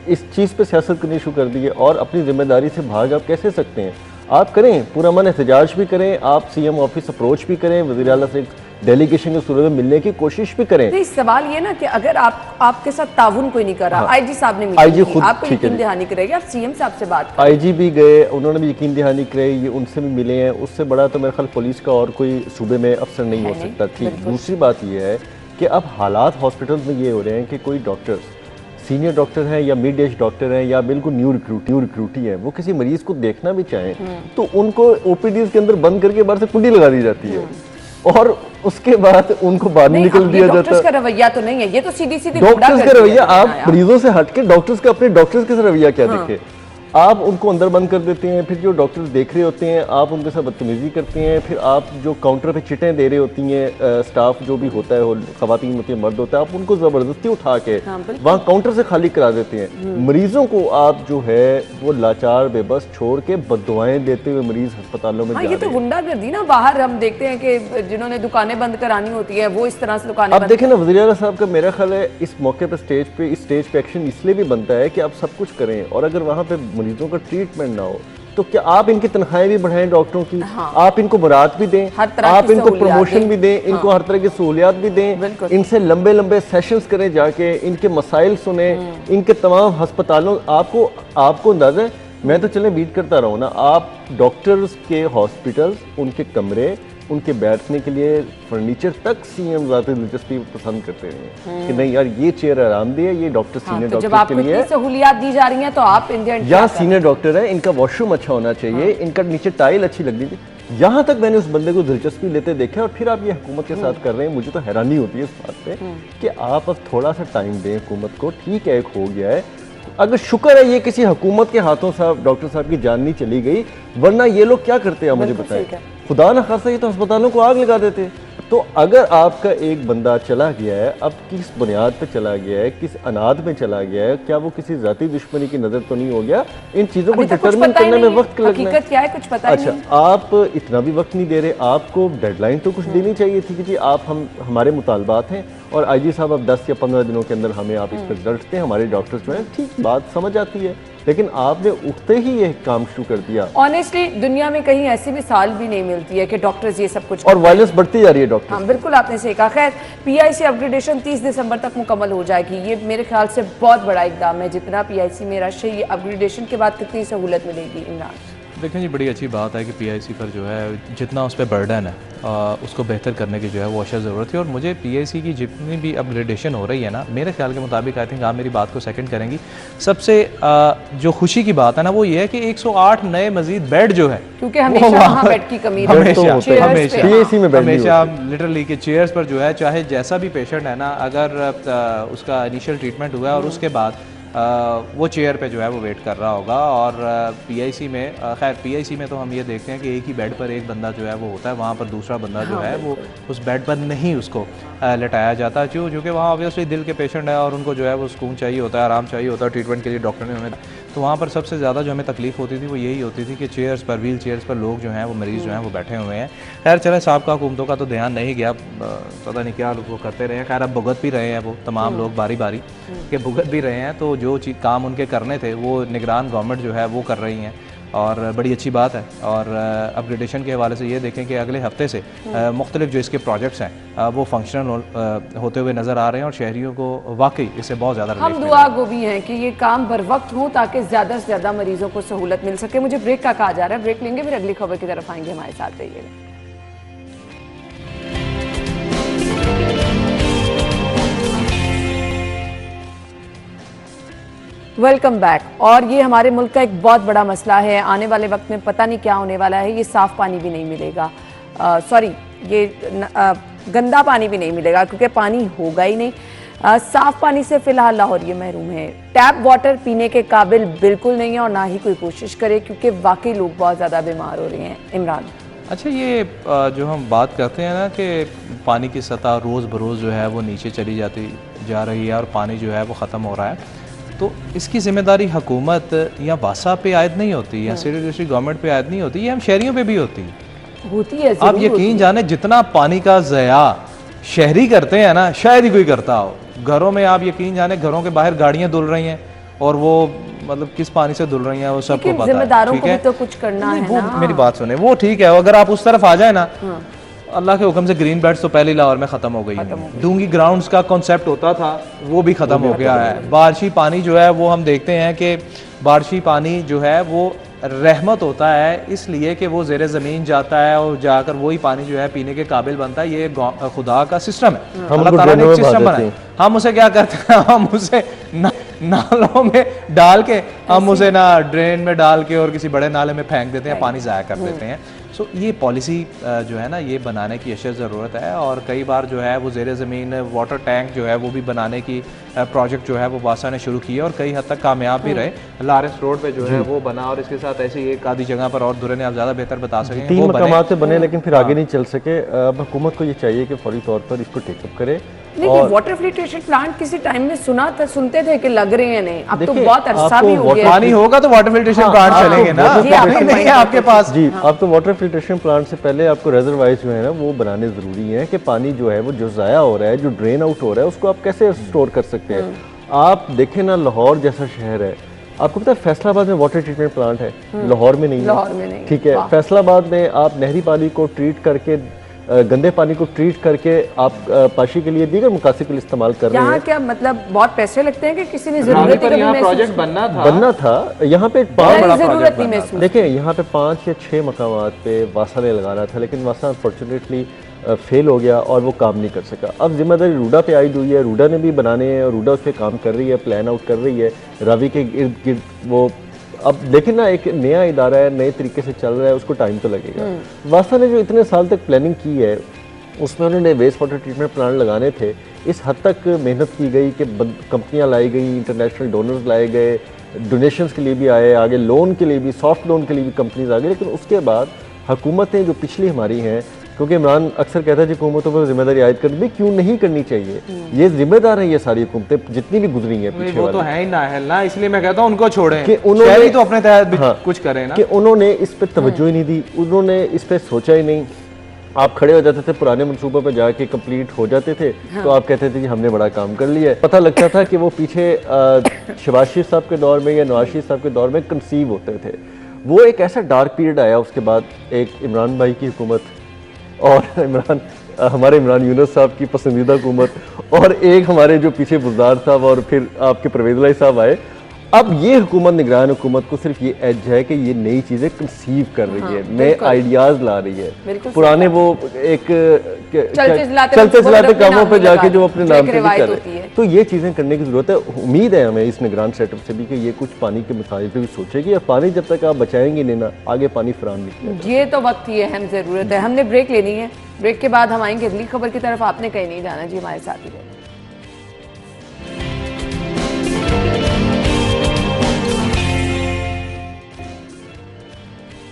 [SPEAKER 3] इस चीज़ पे सियासत करनी शुरू कर दी है और अपनी जिम्मेदारी से भाग आप कैसे सकते हैं? आप करें, पूरा मन एहतजाज भी करें, आप CM ऑफिस अप्रोच भी करें, वज़ीर आला से डेलीगेशन की सूरत में मिलने की कोशिश भी करें।
[SPEAKER 1] नहीं, सवाल ये ना कि अगर आपके साथ ताउन कोई नहीं कर रहा, आईजी साहब ने
[SPEAKER 3] आईजी खुद
[SPEAKER 1] आपको
[SPEAKER 3] ठीक है
[SPEAKER 1] यकीन दहानी करेगी, आप सीएम साहब से बात करें।
[SPEAKER 3] आईजी भी गए, उन्होंने भी यकीन दहानी कराई, ये उनसे भी मिले हैं, उससे बड़ा तो मेरे ख्याल पुलिस का और कोई सूबे में अफसर नहीं हो सकता। ठीक, दूसरी बात ये है कि अब हालात हॉस्पिटल में ये हो रहे हैं कि कोई डॉक्टर्स सीनियर डॉक्टर हैं या मिड एज डॉक्टर हैं या बिल्कुल न्यू रिक्रूटी हैं, वो किसी मरीज को देखना भी चाहें तो उनको ओपीडीज के अंदर बंद करके बाहर से कुंडी लगा दी जाती है और उसके बाद उनको बाहर निकल दिया जाता है।
[SPEAKER 1] डॉक्टर्स का रवैया तो नहीं है, ये तो सीधी
[SPEAKER 3] डॉक्टर्स का रवैया, आप मरीजों से हटके डॉक्टर्स का अपने डॉक्टर्स का रवैया क्या देखे, आप उनको अंदर बंद कर देते हैं, फिर जो डॉक्टर्स देख रहे होते हैं आप उनके साथ बदतमीजी करते हैं, फिर आप जो काउंटर पे चिटें दे रहे होती हैं, स्टाफ जो भी होता है, खवातीन होती है, मर्द होता है, आप उनको ज़बरदस्ती उठा के वहाँ काउंटर से खाली करा देते हैं। मरीजों को आप जो है वो लाचार बेबस छोड़ के बददुआएं देते हुए मरीज अस्पतालों में जा
[SPEAKER 1] ये
[SPEAKER 3] रहे
[SPEAKER 1] तो
[SPEAKER 3] हैं।
[SPEAKER 1] गुंडागर्दी ना, बाहर हम देखते हैं कि जिन्होंने दुकानें बंद करानी होती है वो इस तरह से दुकानें
[SPEAKER 3] अब देखें ना, वज़ीर आला साहब का मेरा ख्याल है इस मौके पर इस स्टेज पे एक्शन इसलिए भी बनता है कि आप सब कुछ करें और अगर वहाँ पे मरीजों का ट्रीटमेंट ना हो तो क्या आप इनकी तनख्वाहें भी बढ़ाएं डॉक्टरों की, आप इनको मुराद भी दें, आप इनको प्रमोशन भी दें, इनको हर तरह की सहूलियात भी दें, इनसे लंबे लंबे सेशंस करें, जाके इनके मसाइल सुने, इनके तमाम अस्पतालों आपको अंदाजा है, मैं तो चले बीट करता रहा हूँ ना, आप डॉक्टर्स के हॉस्पिटल्स, उनके कमरे, उनके बैठने के लिए फर्नीचर तक सीएम ज़ाती दिलचस्पी पसंद करते हैं कि नहीं यार ये चेयर आरामदेह है, ये डॉक्टर सीनियर डॉक्टर के लिए
[SPEAKER 1] सहूलियात दी जा रही हैं तो आप इंडियन
[SPEAKER 3] यहाँ सीनियर डॉक्टर है, इनका वॉशरूम अच्छा होना चाहिए, इनका नीचे टाइल अच्छी लगनी चाहिए। यहाँ तक मैंने उस बंदे को दिलचस्पी लेते देखा और फिर आप ये हुकूमत के साथ कर रहे हैं। मुझे तो हैरानी होती है इस बात पे कि आप अब थोड़ा सा टाइम दें हुकूमत को। ठीक है, एक हो गया है, अगर शुक्र है ये किसी हुकूमत के हाथों साहब डॉक्टर साहब की जान नहीं चली गई, वरना ये लोग क्या करते हैं मुझे बताएं, खुदा ना खासा ये तो अस्पतालों को आग लगा देते। तो अगर आपका एक बंदा चला गया है, अब किस बुनियाद पे चला गया है, किस अनाद में चला गया है, क्या वो किसी जाती दुश्मनी की नजर तो नहीं हो गया? इन चीजों को डिटरमिन करने में वक्त लगना है।
[SPEAKER 1] क्या है कुछ पता
[SPEAKER 3] अच्छा, आप इतना भी वक्त नहीं दे रहे, आपको डेडलाइन तो कुछ देनी चाहिए थी कि जी आप हमारे मुतालबात हैं और आईजी साहब अब 10 या 15 दिनों के अंदर हमें आप इस पर रिजल्ट दें, हमारे डॉक्टर्स जो हैं, ठीक बात समझ आती है, लेकिन आपने उठते ही ये काम शुरू कर दिया।
[SPEAKER 1] ऑनेस्टली दुनिया में कहीं ऐसी मिसाल भी नहीं मिलती है कि डॉक्टर्स ये सब कुछ
[SPEAKER 3] और वायलेंस बढ़ती जा रही है डॉक्टर।
[SPEAKER 1] हाँ बिल्कुल, आपने सही कहा। खैर, पीआईसी अपग्रेडेशन 30 दिसंबर तक मुकम्मल हो जाएगी, ये मेरे ख्याल से बहुत बड़ा इकदाम है। जितना पीआईसी में रश है, ये अपग्रेडेशन के बाद कितनी सहूलत मिलेगी इमरान?
[SPEAKER 2] देखें जी, बड़ी अच्छी बात है कि पीआईसी पर जो है जितना उस पर बर्डन है उसको बेहतर करने की जो है वो अशद ज़रूरत है। और मुझे पीआईसी की जितनी भी अपग्रेडेशन हो रही है ना, मेरे ख्याल के मुताबिक, आई थिंक आप मेरी बात को सेकंड करेंगी, सबसे जो खुशी की बात है ना वो ये है कि 108 नए मजीद बेड जो है,
[SPEAKER 1] क्योंकि हमेशा वहाँ बेड की कमी
[SPEAKER 2] हमेशा लिटरली के चेयर्स पर जो है, चाहे जैसा भी पेशेंट है ना, अगर उसका इनिशियल ट्रीटमेंट हुआ है और उसके बाद वो चेयर पे जो है वो वेट कर रहा होगा। और पीआईसी में खैर पीआईसी में तो हम ये देखते हैं कि एक ही बेड पर एक बंदा जो है वो होता है, वहाँ पर दूसरा बंदा जो है वो उस बेड पर नहीं उसको लेटाया जाता, क्योंकि वहाँ ऑब्वियसली दिल के पेशेंट है और उनको जो है वो सुकून चाहिए होता है, आराम चाहिए होता है ट्रीटमेंट के लिए डॉक्टर ने हमें। तो वहाँ पर सबसे ज़्यादा जो हमें तकलीफ होती थी वो यही होती थी कि चेयर्स पर, व्हील चेयर्स पर लोग जो हैं वो मरीज़ जो हैं वो बैठे हुए हैं। खैर चले, साहब का हुकूमतों का तो ध्यान नहीं गया, पता नहीं क्या लोग वो करते रहे। खैर अब भुगत भी रहे हैं वो तमाम लोग बारी बारी के भुगत भी रहे हैं। तो जो काम उनके करने थे वो निगरान गवर्नमेंट जो है वो कर रही हैं और बड़ी अच्छी बात है। और अपग्रेडेशन के हवाले से ये देखें कि अगले हफ्ते से मुख्तलिफ जो इसके प्रोजेक्ट्स हैं वो फंक्शनल होते हुए नज़र आ रहे हैं और शहरियों को वाकई इससे बहुत ज़्यादा
[SPEAKER 1] हम दुआ गो भी हैं कि ये काम बर वक्त हो ताकि ज़्यादा से ज़्यादा मरीजों को सहूलत मिल सके। मुझे ब्रेक का कहा जा रहा है, ब्रेक लेंगे, फिर अगली खबर की तरफ आएंगे, हमारे साथ रहिएगा। Welcome back. और ये हमारे मुल्क का एक बहुत बड़ा मसला है, आने वाले वक्त में पता नहीं क्या होने वाला है। ये साफ़ पानी भी नहीं मिलेगा, ये गंदा पानी भी नहीं मिलेगा क्योंकि पानी होगा ही नहीं। साफ़ पानी से फ़िलहाल लाहौर ये महरूम है। टैप वाटर पीने के काबिल बिल्कुल नहीं है और ना ही कोई कोशिश करे, क्योंकि वाकई लोग बहुत ज़्यादा बीमार हो रहे हैं। इमरान,
[SPEAKER 2] अच्छा, ये जो हम बात करते हैं ना कि पानी की सतह रोज़ बरोज़ जो है वो नीचे चली जा रही है और पानी जो है वो ख़त्म हो रहा है, तो इसकी जिम्मेदारी हुकूमत या वासा पे आयद नहीं होती या सिटी डिस्ट्रिक्ट गवर्नमेंट पे आयद नहीं होती, ये हम शहरियों पे भी होती है। आप यकीन जाने जितना पानी का ज़या शहरी करते हैं ना, शायद ही कोई करता हो। घरों में आप यकीन जाने घरों के बाहर गाड़ियां धुल रही हैं और वो मतलब किस पानी से धुल रही हैं वो सबको पता है।
[SPEAKER 1] जिम्मेदारों को भी तो कुछ करना है
[SPEAKER 2] वो
[SPEAKER 1] ना।
[SPEAKER 2] मेरी बात सुने, वो ठीक है, अगर आप उस तरफ आ जाए ना अल्लाह के हुक्म से ग्रीन बेल्ट्स तो पहले लाहौर में ख़त्म हो गई हैं। डूंगी ग्राउंड्स का कॉन्सेप्ट होता था वो भी ख़त्म हो गया है। बारिशी पानी जो है वो हम देखते हैं कि बारिशी पानी जो है वो रहमत होता है इसलिए कि वो ज़ेरे ज़मीन जाता है और जाकर वही पानी जो है पीने के काबिल बनता है। ये खुदा का सिस्टम है, अल्लाह ताला ने एक सिस्टम बनाया। हम उसे क्या करते हैं, हम उसे नालों में डाल के, हम उसे ना ड्रेन में डाल के और किसी बड़े नाले में फेंक देते हैं, पानी ज़ाया कर देते हैं। सो ये पॉलिसी जो है ना ये बनाने की अशद ज़रूरत है। और कई बार जो है वो ज़ेरे ज़मीन वाटर टैंक जो है वो भी बनाने की प्रोजेक्ट जो है वो वासा ने शुरू किया और कई हद तक कामयाब भी रहे। लारेंस रोड पे जो है वो बना और इसके साथ ऐसी एक आधी जगह पर और दुरे ने आप ज़्यादा बेहतर बता सकेंगे
[SPEAKER 3] 3 मकामात पे बने लेकिन फिर आगे नहीं चल सके। अब हुकूमत को ये चाहिए कि फौरी तौर पर इसको टेकअप करे।
[SPEAKER 1] लेकिन वाटर फिल्ट्रेशन प्लांट किसी टाइम में सुनते थे कि लग रहे हैं, नहीं अब तो
[SPEAKER 3] देखिए,
[SPEAKER 1] बहुत अरसा भी हो गया।
[SPEAKER 2] पानी होगा तो वाटर फिल्ट्रेशन प्लांट चलेंगे ना, नहीं है आपके पास।
[SPEAKER 3] जी, अब तो वाटर फिल्ट्रेशन प्लांट से पहले आपको रिजर्वायर्स जो है ना वो बनाने ज़रूरी है कि पानी जो है वो जो ज़ाया हो रहा है, जो ड्रेन आउट हो रहा है, उसको आप कैसे स्टोर कर सकते हैं। आप देखें ना, लाहौर जैसा शहर है, आपको पता है फैसलाबाद में वाटर ट्रीटमेंट प्लांट है, लाहौर में नहीं है। ठीक है, फैसलाबाद में आप नहरी पानी को ट्रीट करके, गंदे पानी को ट्रीट करके आप पाशी के लिए दीगर मकासद के लिए इस्तेमाल कर रहे हैं।
[SPEAKER 1] यहाँ क्या मतलब बहुत पैसे लगते हैं कि किसी ने जरूरत
[SPEAKER 2] प्रोजेक्ट बनना था
[SPEAKER 3] यहाँ पे
[SPEAKER 1] जरूरत नहीं महसूस।
[SPEAKER 3] देखिए यहाँ पे 5 या 6 मकामात पे वासा ने लगाना था लेकिन वासा अनफॉर्चुनेटली फेल हो गया और वो काम नहीं कर सका। अब जिम्मेदारी रूडा पे आई हुई है, रूडा ने भी बनाने हैं और रूडा उस पर काम कर रही है, प्लान आउट कर रही है रावी के इर्द गिर्द। वो अब लेकिन ना एक नया इदारा है, नए तरीके से चल रहा है, उसको टाइम तो लगेगा। वासा ने जो इतने साल तक प्लानिंग की है उसमें उन्होंने वेस्ट वाटर ट्रीटमेंट प्लांट लगाने थे। इस हद तक मेहनत की गई कि कंपनियां लाई गई, इंटरनेशनल डोनर्स लाए गए, डोनेशंस के लिए भी आए, आगे लोन के लिए भी, सॉफ्ट लोन के लिए भी कंपनीज आ गई। लेकिन उसके बाद हुकूमतें जो पिछली हमारी हैं, क्योंकि इमरान अक्सर कहता है कि हुकूमतों पर जिम्मेदारी आयद करनी क्यों नहीं करनी चाहिए, ये जिम्मेदार है ये सारी हुकूमतें जितनी भी गुजरी हैं पीछे।
[SPEAKER 2] वो तो है ही ना, इसलिए मैं कहता हूं उनको छोड़ें
[SPEAKER 3] कि उन्होंने
[SPEAKER 2] तो अपने तहत कुछ करें ना,
[SPEAKER 3] कि उन्होंने इस पे तवज्जो ही नहीं दी, उन्होंने इस पे सोचा ही नहीं। आप खड़े हो जाते थे पुराने मंसूबों पे जाके कंप्लीट हो जाते थे तो आप कहते थे कि हमने बड़ा काम कर लिया है। पता लगता था कि वो पीछे शहबाज शरीफ साहब के दौर में या नवाज शरीफ साहब के दौर में कंसीव होते थे। वो एक ऐसा डार्क पीरियड आया, उसके बाद एक इमरान भाई की हुकूमत और हमारे इमरान यूनुस साहब की पसंदीदा हुकूमत और एक हमारे जो पीछे बुज़दार साहब और फिर आपके परवेज़ इलाही साहब आए। अब ये हुकूमत, निगरान हुकूमत को सिर्फ ये एज है कि ये नई चीज़ें कंसीव कर रही है, नए आइडियाज़ ला रही है। पुराने वो एक चलते चलाते कामों पे जाके जो अपने नाम पे भी कर रहे हैं, तो ये चीज़ें करने की ज़रूरत है। उम्मीद है हमें इस निगरान सेटअप से भी कि ये कुछ पानी के मसाइल पे भी सोचेगी। और पानी जब तक आप बचाएंगे नहीं ना, आगे पानी फराहम नहीं।
[SPEAKER 1] ये तो वक्त की अहम ज़रूरत है। हमने ब्रेक लेनी है, ब्रेक के बाद हम आएंगे अगली खबर की तरफ। आपने कहीं नहीं जाना जी, हमारे साथ ही रहे।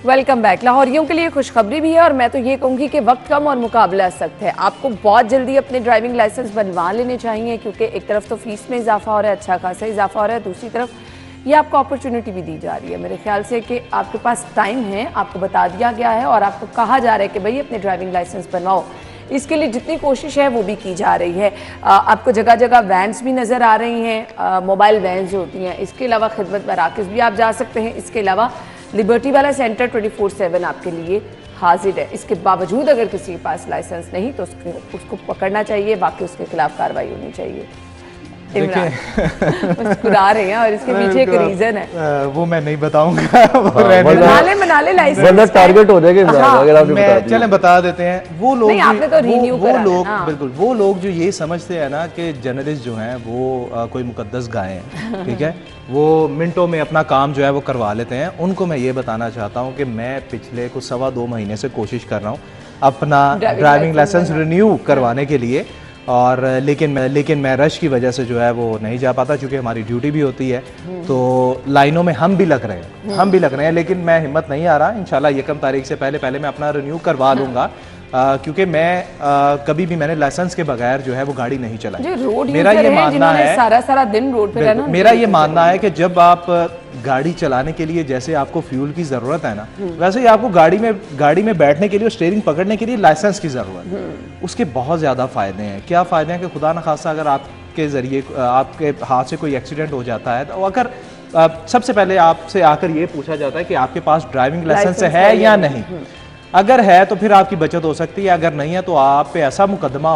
[SPEAKER 1] Welcome back. लाहौरियों के लिए खुशखबरी भी है और मैं तो ये कहूँगी कि वक्त कम और मुकाबला सख्त है। आपको बहुत जल्दी अपने ड्राइविंग लाइसेंस बनवा लेने चाहिए क्योंकि एक तरफ तो फीस में इजाफा हो रहा है, अच्छा खासा इजाफा हो रहा है, दूसरी तरफ ये आपको अपॉर्चुनिटी भी दी जा रही है। मेरे ख्याल से कि आपके पास टाइम है, आपको बता दिया गया है और आपको कहा जा रहा है कि भाई अपने ड्राइविंग लाइसेंस बनवाओ। इसके लिए जितनी कोशिश है वो भी की जा रही है। आपको जगह जगह वैन्स भी नज़र आ रही हैं, मोबाइल वैन्स जो होती हैं। इसके अलावा खिदमत मराकज़ भी आप जा सकते हैं। इसके अलावा लिबर्टी वाला सेंटर 24/7 आपके लिए हाजिर है। इसके बावजूद अगर किसी के पास लाइसेंस नहीं तो उसको पकड़ना चाहिए, बाकी उसके खिलाफ कार्रवाई होनी चाहिए। मुस्कुरा रहे हैं और इसके पीछे एक रीजन है,
[SPEAKER 2] वो मैं नहीं बताऊंगा।
[SPEAKER 1] बना ले लाइसेंस,
[SPEAKER 3] टारगेट हो जाएगा अगर आपने बता दिया।
[SPEAKER 2] चलें बता देते हैं। वो लोग
[SPEAKER 1] आपने तो रिन्यू करा,
[SPEAKER 2] बिल्कुल वो लोग जो ये समझते हैं ना कि जर्नलिस्ट जो हैं वो कोई मुकद्दस गाय हैं, ठीक है, वो मिनटों में अपना काम जो है वो करवा लेते हैं। उनको मैं ये बताना चाहता हूँ कि मैं पिछले कुछ 2.25 महीने से कोशिश कर रहा हूँ अपना ड्राइविंग लाइसेंस रिन्यू करवाने के लिए, और लेकिन मैं रश की वजह से जो है वो नहीं जा पाता क्योंकि हमारी ड्यूटी भी होती है। तो लाइनों में हम भी लग रहे हैं लेकिन मैं हिम्मत नहीं आ रहा। इंशाल्लाह 1 तारीख से पहले मैं अपना रिन्यू करवा लूँगा क्योंकि मैं कभी भी मैंने लाइसेंस के बगैर जो है वो गाड़ी नहीं चलाई। मेरा ये मानना है,
[SPEAKER 1] सारा दिन रोड पे रहना,
[SPEAKER 2] मेरा ये मानना है कि जब आप गाड़ी चलाने के लिए जैसे आपको फ्यूल की जरूरत है ना, वैसे ही आपको गाड़ी में बैठने के लिए, स्टीयरिंग पकड़ने के लिए लाइसेंस की जरूरत है। उसके बहुत ज्यादा फायदे हैं। क्या फायदे हैं कि खुदा न खासा अगर आपके जरिए आपके हाथ से कोई एक्सीडेंट हो जाता है तो अगर सबसे पहले आपसे आकर ये पूछा जाता है कि आपके पास ड्राइविंग लाइसेंस है या नहीं। अगर है तो फिर आपकी बचत हो सकती है, अगर नहीं है तो आप पे ऐसा मुकदमा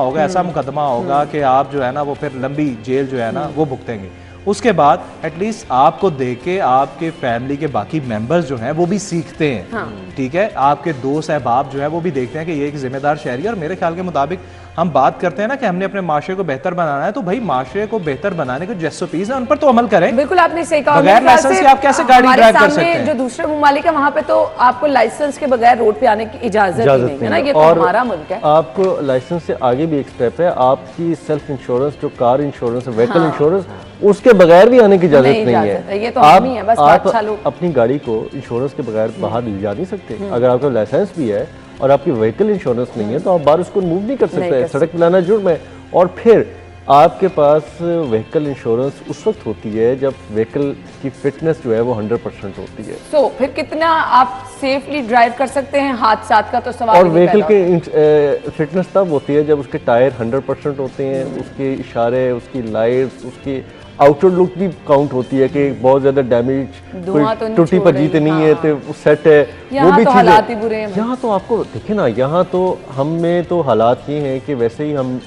[SPEAKER 2] होगा कि आप जो है ना वो फिर लंबी जेल जो है ना वो भुगतेंगे। उसके बाद एटलीस्ट आपको देख के आपके फैमिली के बाकी मेंबर्स जो हैं वो भी सीखते हैं।
[SPEAKER 1] हाँ।
[SPEAKER 2] ठीक है, आपके दोस्त अहबाब जो है वो भी देखते हैं कि ये एक जिम्मेदार शहरी है। और मेरे ख्याल के मुताबिक हम बात करते हैं ना कि हमने अपने माशरे को बेहतर बनाना है, तो भाई माशरे को बेहतर बनाने के जो SOPs हैं उन पर तो अमल करें।
[SPEAKER 1] बिल्कुल आपने सही कहा।
[SPEAKER 2] बगैर लाइसेंस के आप कैसे गाड़ी ड्राइव कर सकते हैं?
[SPEAKER 1] जो दूसरे ममालिक है वहाँ पे तो आपको लाइसेंस के बगैर रोड पे आने की इजाजत ही नहीं है ना, ये तो
[SPEAKER 3] और
[SPEAKER 1] हमारा मुल्क है।
[SPEAKER 3] आपको लाइसेंस से आगे भी एक स्टेप है, आपकी सेल्फ इंश्योरेंस जो कार इंश्योरेंस है, व्हीकल इंश्योरेंस, उसके बगैर भी आने की इजाजत नहीं है।
[SPEAKER 1] ये तो हम ही है, बस
[SPEAKER 3] आप
[SPEAKER 1] अच्छा लोग
[SPEAKER 3] अपनी गाड़ी को इंश्योरेंस के बगैर बाहर ले जा नहीं सकते। अगर आपका लाइसेंस भी है और आपकी व्हीकल इंश्योरेंस नहीं है तो आप बाहर उसको मूव नहीं कर सकते। सड़क पे लाना जुर्म है। और फिर आपके पास व्हीकल इंश्योरेंस उस वक्त होती है जब व्हीकल की फिटनेस जो है वो 100% होती है।
[SPEAKER 1] तो फिर कितना आप सेफली ड्राइव कर सकते हैं, हादसात का तो सवाल
[SPEAKER 3] और
[SPEAKER 1] ही
[SPEAKER 3] व्हीकल
[SPEAKER 1] पैदा होता है।
[SPEAKER 3] की फिटनेस तब होती है जब उसके टायर 100% होते हैं, उसके इशारे, उसकी लाइट्स, उसकी आउटर लुक भी काउंट होती है कि बहुत ज्यादा डैमेज,
[SPEAKER 1] धुआं तो नहीं
[SPEAKER 3] टूटी
[SPEAKER 1] छोड़
[SPEAKER 3] भजी तो
[SPEAKER 1] रही,
[SPEAKER 3] नहीं है,
[SPEAKER 1] हाँ।
[SPEAKER 3] तो सेट है, वो
[SPEAKER 1] यहाँ
[SPEAKER 3] भी
[SPEAKER 1] तो
[SPEAKER 3] चीज़
[SPEAKER 1] हालात
[SPEAKER 3] है।
[SPEAKER 1] ही बुरे हैं।
[SPEAKER 3] यहाँ तो आपको देखे ना, यहाँ तो हम में तो हालात ये हैं कि वैसे ही हम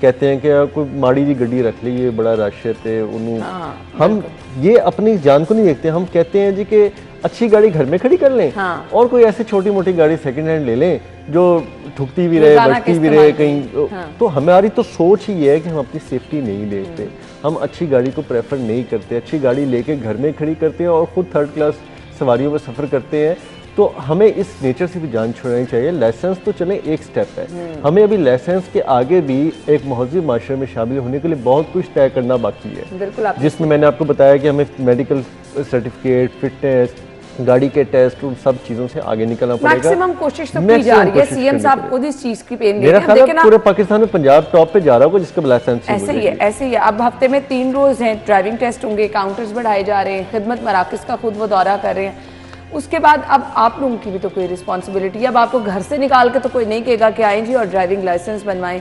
[SPEAKER 3] कहते हैं कि कोई माड़ी जी गड्डी रख ली, ये बड़ा रश है ते हम ये अपनी जान को नहीं देखते। हम कहते हैं जी कि अच्छी गाड़ी घर में खड़ी कर लें और कोई ऐसी छोटी मोटी गाड़ी सेकंड हैंड ले लें जो ठुकती भी रहे, बचती भी रहे कहीं। तो हमारी तो सोच ही है कि हम अपनी सेफ्टी नहीं देखते, हम अच्छी गाड़ी को प्रेफर नहीं करते, अच्छी गाड़ी लेके घर में खड़ी करते हैं और खुद थर्ड क्लास सवारियों में सफ़र करते हैं। तो हमें इस नेचर से भी जान छोड़नी चाहिए। लाइसेंस तो चले एक स्टेप है, हमें अभी लाइसेंस के आगे भी एक महज़ूब माशरे में शामिल होने के लिए बहुत कुछ तय करना बाकी है।
[SPEAKER 1] बिल्कुल,
[SPEAKER 3] जिसमें मैंने आपको बताया कि हमें मेडिकल सर्टिफिकेट, फिटनेस, गाड़ी के टेस्ट, उन सब चीजों से आगे निकलना पड़ेगा।
[SPEAKER 1] मैक्सिमम कोशिश तो की जा रही है, सीएम साहब खुद इस चीज की पेन
[SPEAKER 3] मेरा ख्याल है पूरे पाकिस्तान में पंजाब टॉप पे जा रहा होगा जिसका लाइसेंस
[SPEAKER 1] ऐसे ही है, ऐसे ही है। अब हफ्ते में 3 रोज हैं, ड्राइविंग टेस्ट होंगे, काउंटर्स बढ़ाए जा रहे हैं, खिदमत मराकज का खुद वो दौरा कर रहे हैं। उसके बाद अब आप लोगों की भी तो कोई रिस्पॉन्सिबिलिटी है। अब आपको घर से निकाल के तो कोई नहीं कहेगा कि आएं जी और ड्राइविंग लाइसेंस बनवाएं।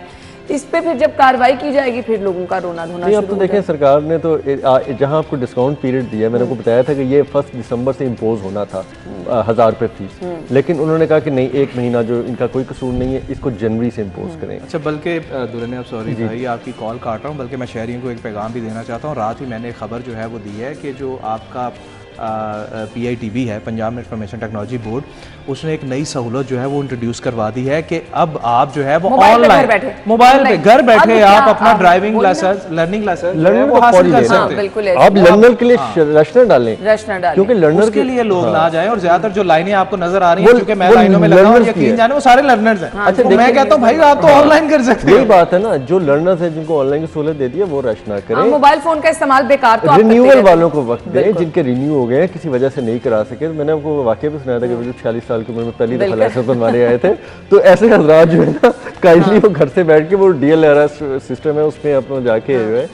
[SPEAKER 1] इस पे फिर जब कार्रवाई की जाएगी फिर लोगों का रोना धोना
[SPEAKER 3] शुरू। अब तो देखें सरकार ने तो जहां आपको डिस्काउंट पीरियड दिया, मैंने आपको बताया था कि ये 1 दिसंबर से इम्पोज होना था 1000 रुपये फीस, लेकिन उन्होंने कहा कि नहीं, 1 महीना जो इनका कोई कसूर नहीं है इसको जनवरी से इम्पोज करें।
[SPEAKER 2] अच्छा, बल्कि दुल्हन अब सॉरी भाई आपकी कॉल काट रहा हूँ, बल्कि मैं शहरियों को एक पैगाम भी देना चाहता हूँ। रात ही मैंने एक खबर जो है वो दी है कि जो आपका PITB है, पंजाब इंफॉर्मेशन टेक्नोलॉजी बोर्ड, उसने एक नई सहूलत जो है वो इंट्रोड्यूस करवा दी है कि अब आप जो है वो ऑनलाइन मोबाइल पे घर बैठे आप अपना ड्राइविंग लाइसेंस, लर्निंग लाइसेंस वो हासिल कर सकते हैं।
[SPEAKER 3] आप लर्नर के लिए रशनर डालें,
[SPEAKER 1] क्योंकि
[SPEAKER 3] लर्नर
[SPEAKER 2] के लिए लोग ना जाए। और ज्यादातर जो लाइनें आपको नजर आ रही हैं, क्योंकि मैं लाइनों में लगा हूं, यकीन जाने वो सारे लर्नर्स हैं। अच्छा, मैं कहता हूं भाई आप तो ऑनलाइन कर सकते हैं।
[SPEAKER 3] यही बात है ना, जो लर्नर्स हैं जिनको ऑनलाइन की सहूलत दे दी है वो रश ना करें।
[SPEAKER 1] मोबाइल फोन का इस्तेमाल बेकार तो
[SPEAKER 3] रिन्यूअल वालों को वक्त दें, जिनके रिन्यू हो गए किसी वजह से नहीं करा सके। मैंने आपको वाकई भी सुनाया था कि जो 46 साल की उम्र में पहली दफा लाइसेंस बनवाने आए थे, तो ऐसे हजरात जो है ना काइंडली वो घर से बैठ के वो DLRS सिस्टम है उसमें अपना जाके जो है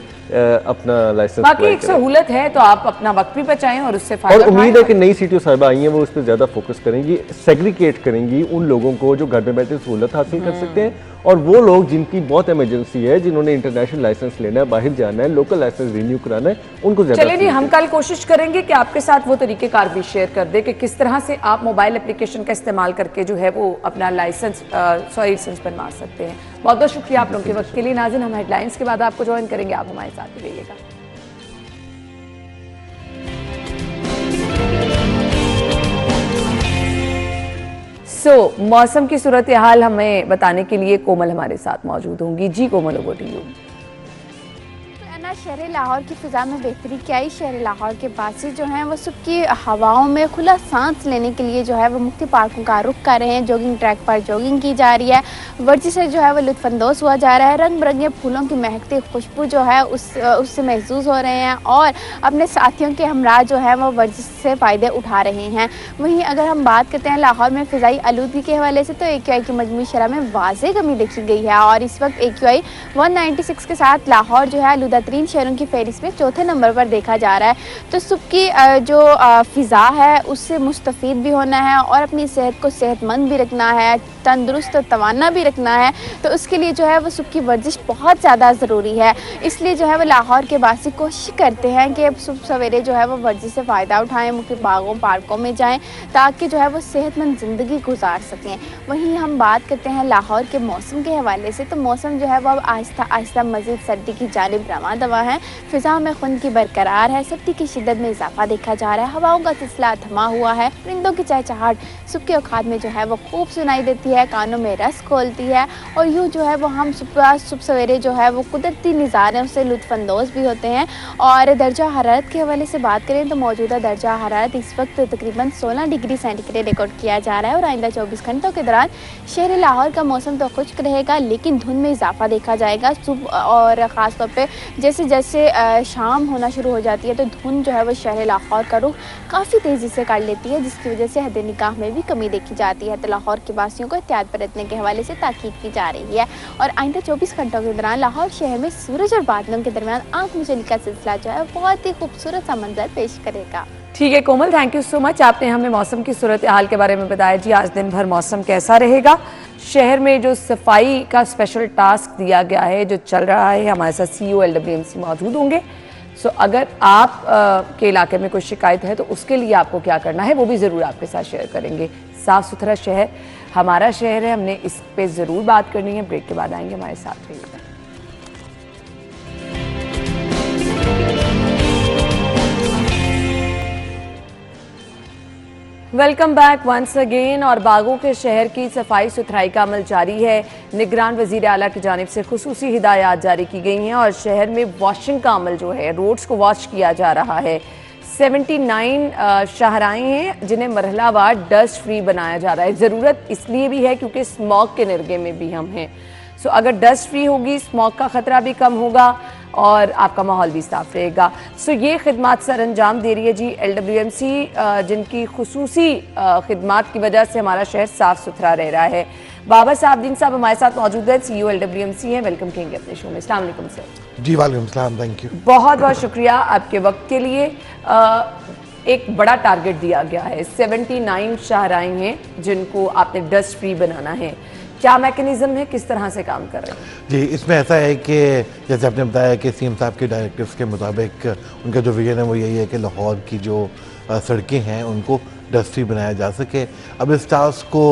[SPEAKER 3] अपना लाइसेंस।
[SPEAKER 1] बाकी एक सहूलत है तो आप अपना वक्त भी बचाएं और उससे फायदा
[SPEAKER 3] और उम्मीद है कि नई CTO साहिबा आई हैं वो उस पर ज्यादा फोकस करेंगी, सेग्रीगेट करेंगी उन लोगों को जो घर में बैठे सहूलत हासिल कर सकते हैं और वो लोग जिनकी बहुत इमरजेंसी है, जिन्होंने इंटरनेशनल लाइसेंस लेना है, बाहर जाना है, लोकल लाइसेंस रिन्यू कराना है, उनको ज्यादा।
[SPEAKER 1] चलिए जी, हम कल कोशिश करेंगे कि आपके साथ वो तरीकेकार भी शेयर कर दे कि किस तरह से आप मोबाइल एप्लीकेशन का इस्तेमाल करके जो है वो अपना लाइसेंस बनवा सकते हैं। बहुत बहुत शुक्रिया आप लोगों के वक्त के लिए। नाज़रीन, हम हेडलाइंस के बाद आपको ज्वाइन करेंगे, आप हमारे साथ ही रहिएगा। मौसम की सूरत हाल हमें बताने के लिए कोमल हमारे साथ मौजूद होंगी। जी कोमल, ओवर टू यू।
[SPEAKER 4] शहर लाहौर की फ़िज़ा में बेहतरी क्या आई। शहर लाहौर के बासी जो हैं वो सुबह की हवाओं में खुला सांस लेने के लिए जो है वो मुख्तलिफ पार्कों का रुख कर रहे हैं। जॉगिंग ट्रैक पर जॉगिंग की जा रही है, वर्जिश से जो है वो लुत्फ़अंदोज़ हुआ जा रहा है। रंग बिरंगे फूलों की महकती खुशबू जो है उससे महसूस हो रहे हैं और अपने साथियों के हमरा जो है वो वर्जिश से फ़ायदे उठा रहे हैं। वहीं अगर हम बात करते हैं लाहौर में फ़िज़ाई आलूदगी के हवाले से, तो AQI की मजमूई शरह में वाज़ेह कमी देखी गई है और इस वक्त AQI 196 के साथ लाहौर जो है आलूदा बेहतरीन शहरों की फहरिस्त में चौथे नंबर पर देखा जा रहा है। तो सुबह की जो फ़िज़ा है उससे मुस्तफ़ीद भी होना है और अपनी सेहत को सेहतमंद भी रखना है, तंदुरुस्त और तवाना भी रखना है, तो उसके लिए जो है वो सुबह की वर्जिश बहुत ज़्यादा ज़रूरी है। इसलिए जो है वो लाहौर के वासी कोशिश करते हैं कि सुबह सवेरे जो है वो वर्जिश से फ़ायदा उठाएं, मुख्तलिफ बागों पार्कों में जाएं ताकि जो है वो सेहतमंद ज़िंदगी गुजार सकें। वहीं हम बात करते हैं लाहौर के मौसम के हवाले से, तो मौसम जो है वो अब आहिस्ता आहिस्ता मज़ीद सर्दी की जानिब रवां दवा है। फ़िज़ा में खुंद की बरकरार है, सर्दी की शिद्दत में इजाफा देखा जा रहा है, हवाओं का सिलसिला थमा हुआ है, परिंदों की चहचहाट सुबह के औकात में जो है वो खूब सुनाई देती है, कानों में रस खोलती है और यूँ जो है वो हम सुबह सवेरे जो है वो कुदरती नज़ारों से लुत्फ़अंदोज़ भी होते हैं। और दर्जा हरारत के हवाले से बात करें तो मौजूदा दर्जा हरारत इस वक्त तकरीबन 16 डिग्री सेंटीग्रेड रिकॉर्ड किया जा रहा है और आइंदा 24 घंटों के दौरान शहर लाहौर का मौसम तो खुश्क रहेगा लेकिन धुंध में इजाफा देखा जाएगा। सुबह और ख़ास तौर पे जैसे जैसे शाम होना शुरू हो जाती है तो धुंध जो है वो शहर लाहौर का रुख काफ़ी तेज़ी से कर लेती है, जिसकी वजह से हद निगाह में भी कमी देखी जाती है। तो लाहौर के वासियों को एहतियात बरतने के हवाले से ताकीद की जा रही है और आइंदा 24 घंटों के दौरान लाहौर शहर में सूरज और बादलों के दरमियान आंख मिचौली का सिलसिला जो है बहुत ही खूबसूरत सा मंजर पेश करेगा।
[SPEAKER 1] ठीक है कोमल, थैंक यू सो मच, आपने हमें मौसम की सूरत हाल के बारे में बताया। जी आज दिन भर मौसम कैसा रहेगा, शहर में जो सफाई का स्पेशल टास्क दिया गया है जो चल रहा है, हमारे साथ CEO LWMC मौजूद होंगे। सो अगर आप के इलाके में कोई शिकायत है तो उसके लिए आपको क्या करना है वो भी ज़रूर आपके साथ शेयर करेंगे। साफ़ सुथरा शहर हमारा शहर है, हमने इस पे ज़रूर बात करनी है। ब्रेक के बाद आएंगे, हमारे साथ रहिएगा। Welcome back once again. और बागों के शहर की सफाई सुथराई का अमल जारी है। निगरान वज़ीर आला की जानिब से खुसूसी हिदायत जारी की गई हैं और शहर में वॉशिंग का अमल जो है, रोड्स को वॉश किया जा रहा है। 79 शाहराएँ हैं जिन्हें मरहलावार डस्ट फ्री बनाया जा रहा है। ज़रूरत इसलिए भी है क्योंकि स्मॉग के निर्गे में भी हम हैं। सो अगर डस्ट फ्री होगी, स्मॉग का ख़तरा भी कम होगा और आपका माहौल भी साफ रहेगा। सो ये खिदमात सर अंजाम दे रही है जी LWMC, जिनकी खुसूसी खिदमात की वजह से हमारा शहर साफ सुथरा रह रहा है। बाबर साहब साहब हमारे साथ मौजूद है, CEO LWMC हैं। वेलकम कहेंगे अपने शो में। अस्सलाम वालेकुम सर।
[SPEAKER 5] जी वालेकुम सलाम, थैंक यू।
[SPEAKER 1] बहुत बहुत शुक्रिया आपके वक्त के लिए। एक बड़ा टारगेट दिया गया है, 79 शाहराएँ हैं जिनको आपने डस्ट फ्री बनाना है। क्या मैकेनिज्म है, किस तरह से काम कर रहे हैं?
[SPEAKER 5] जी, इसमें ऐसा है कि जैसे आपने बताया कि CM साहब के डायरेक्टिव्स के मुताबिक उनका जो विजन है वो यही है कि लाहौर की जो सड़कें हैं उनको डस्ट फ्री बनाया जा सके। अब इस टास्क को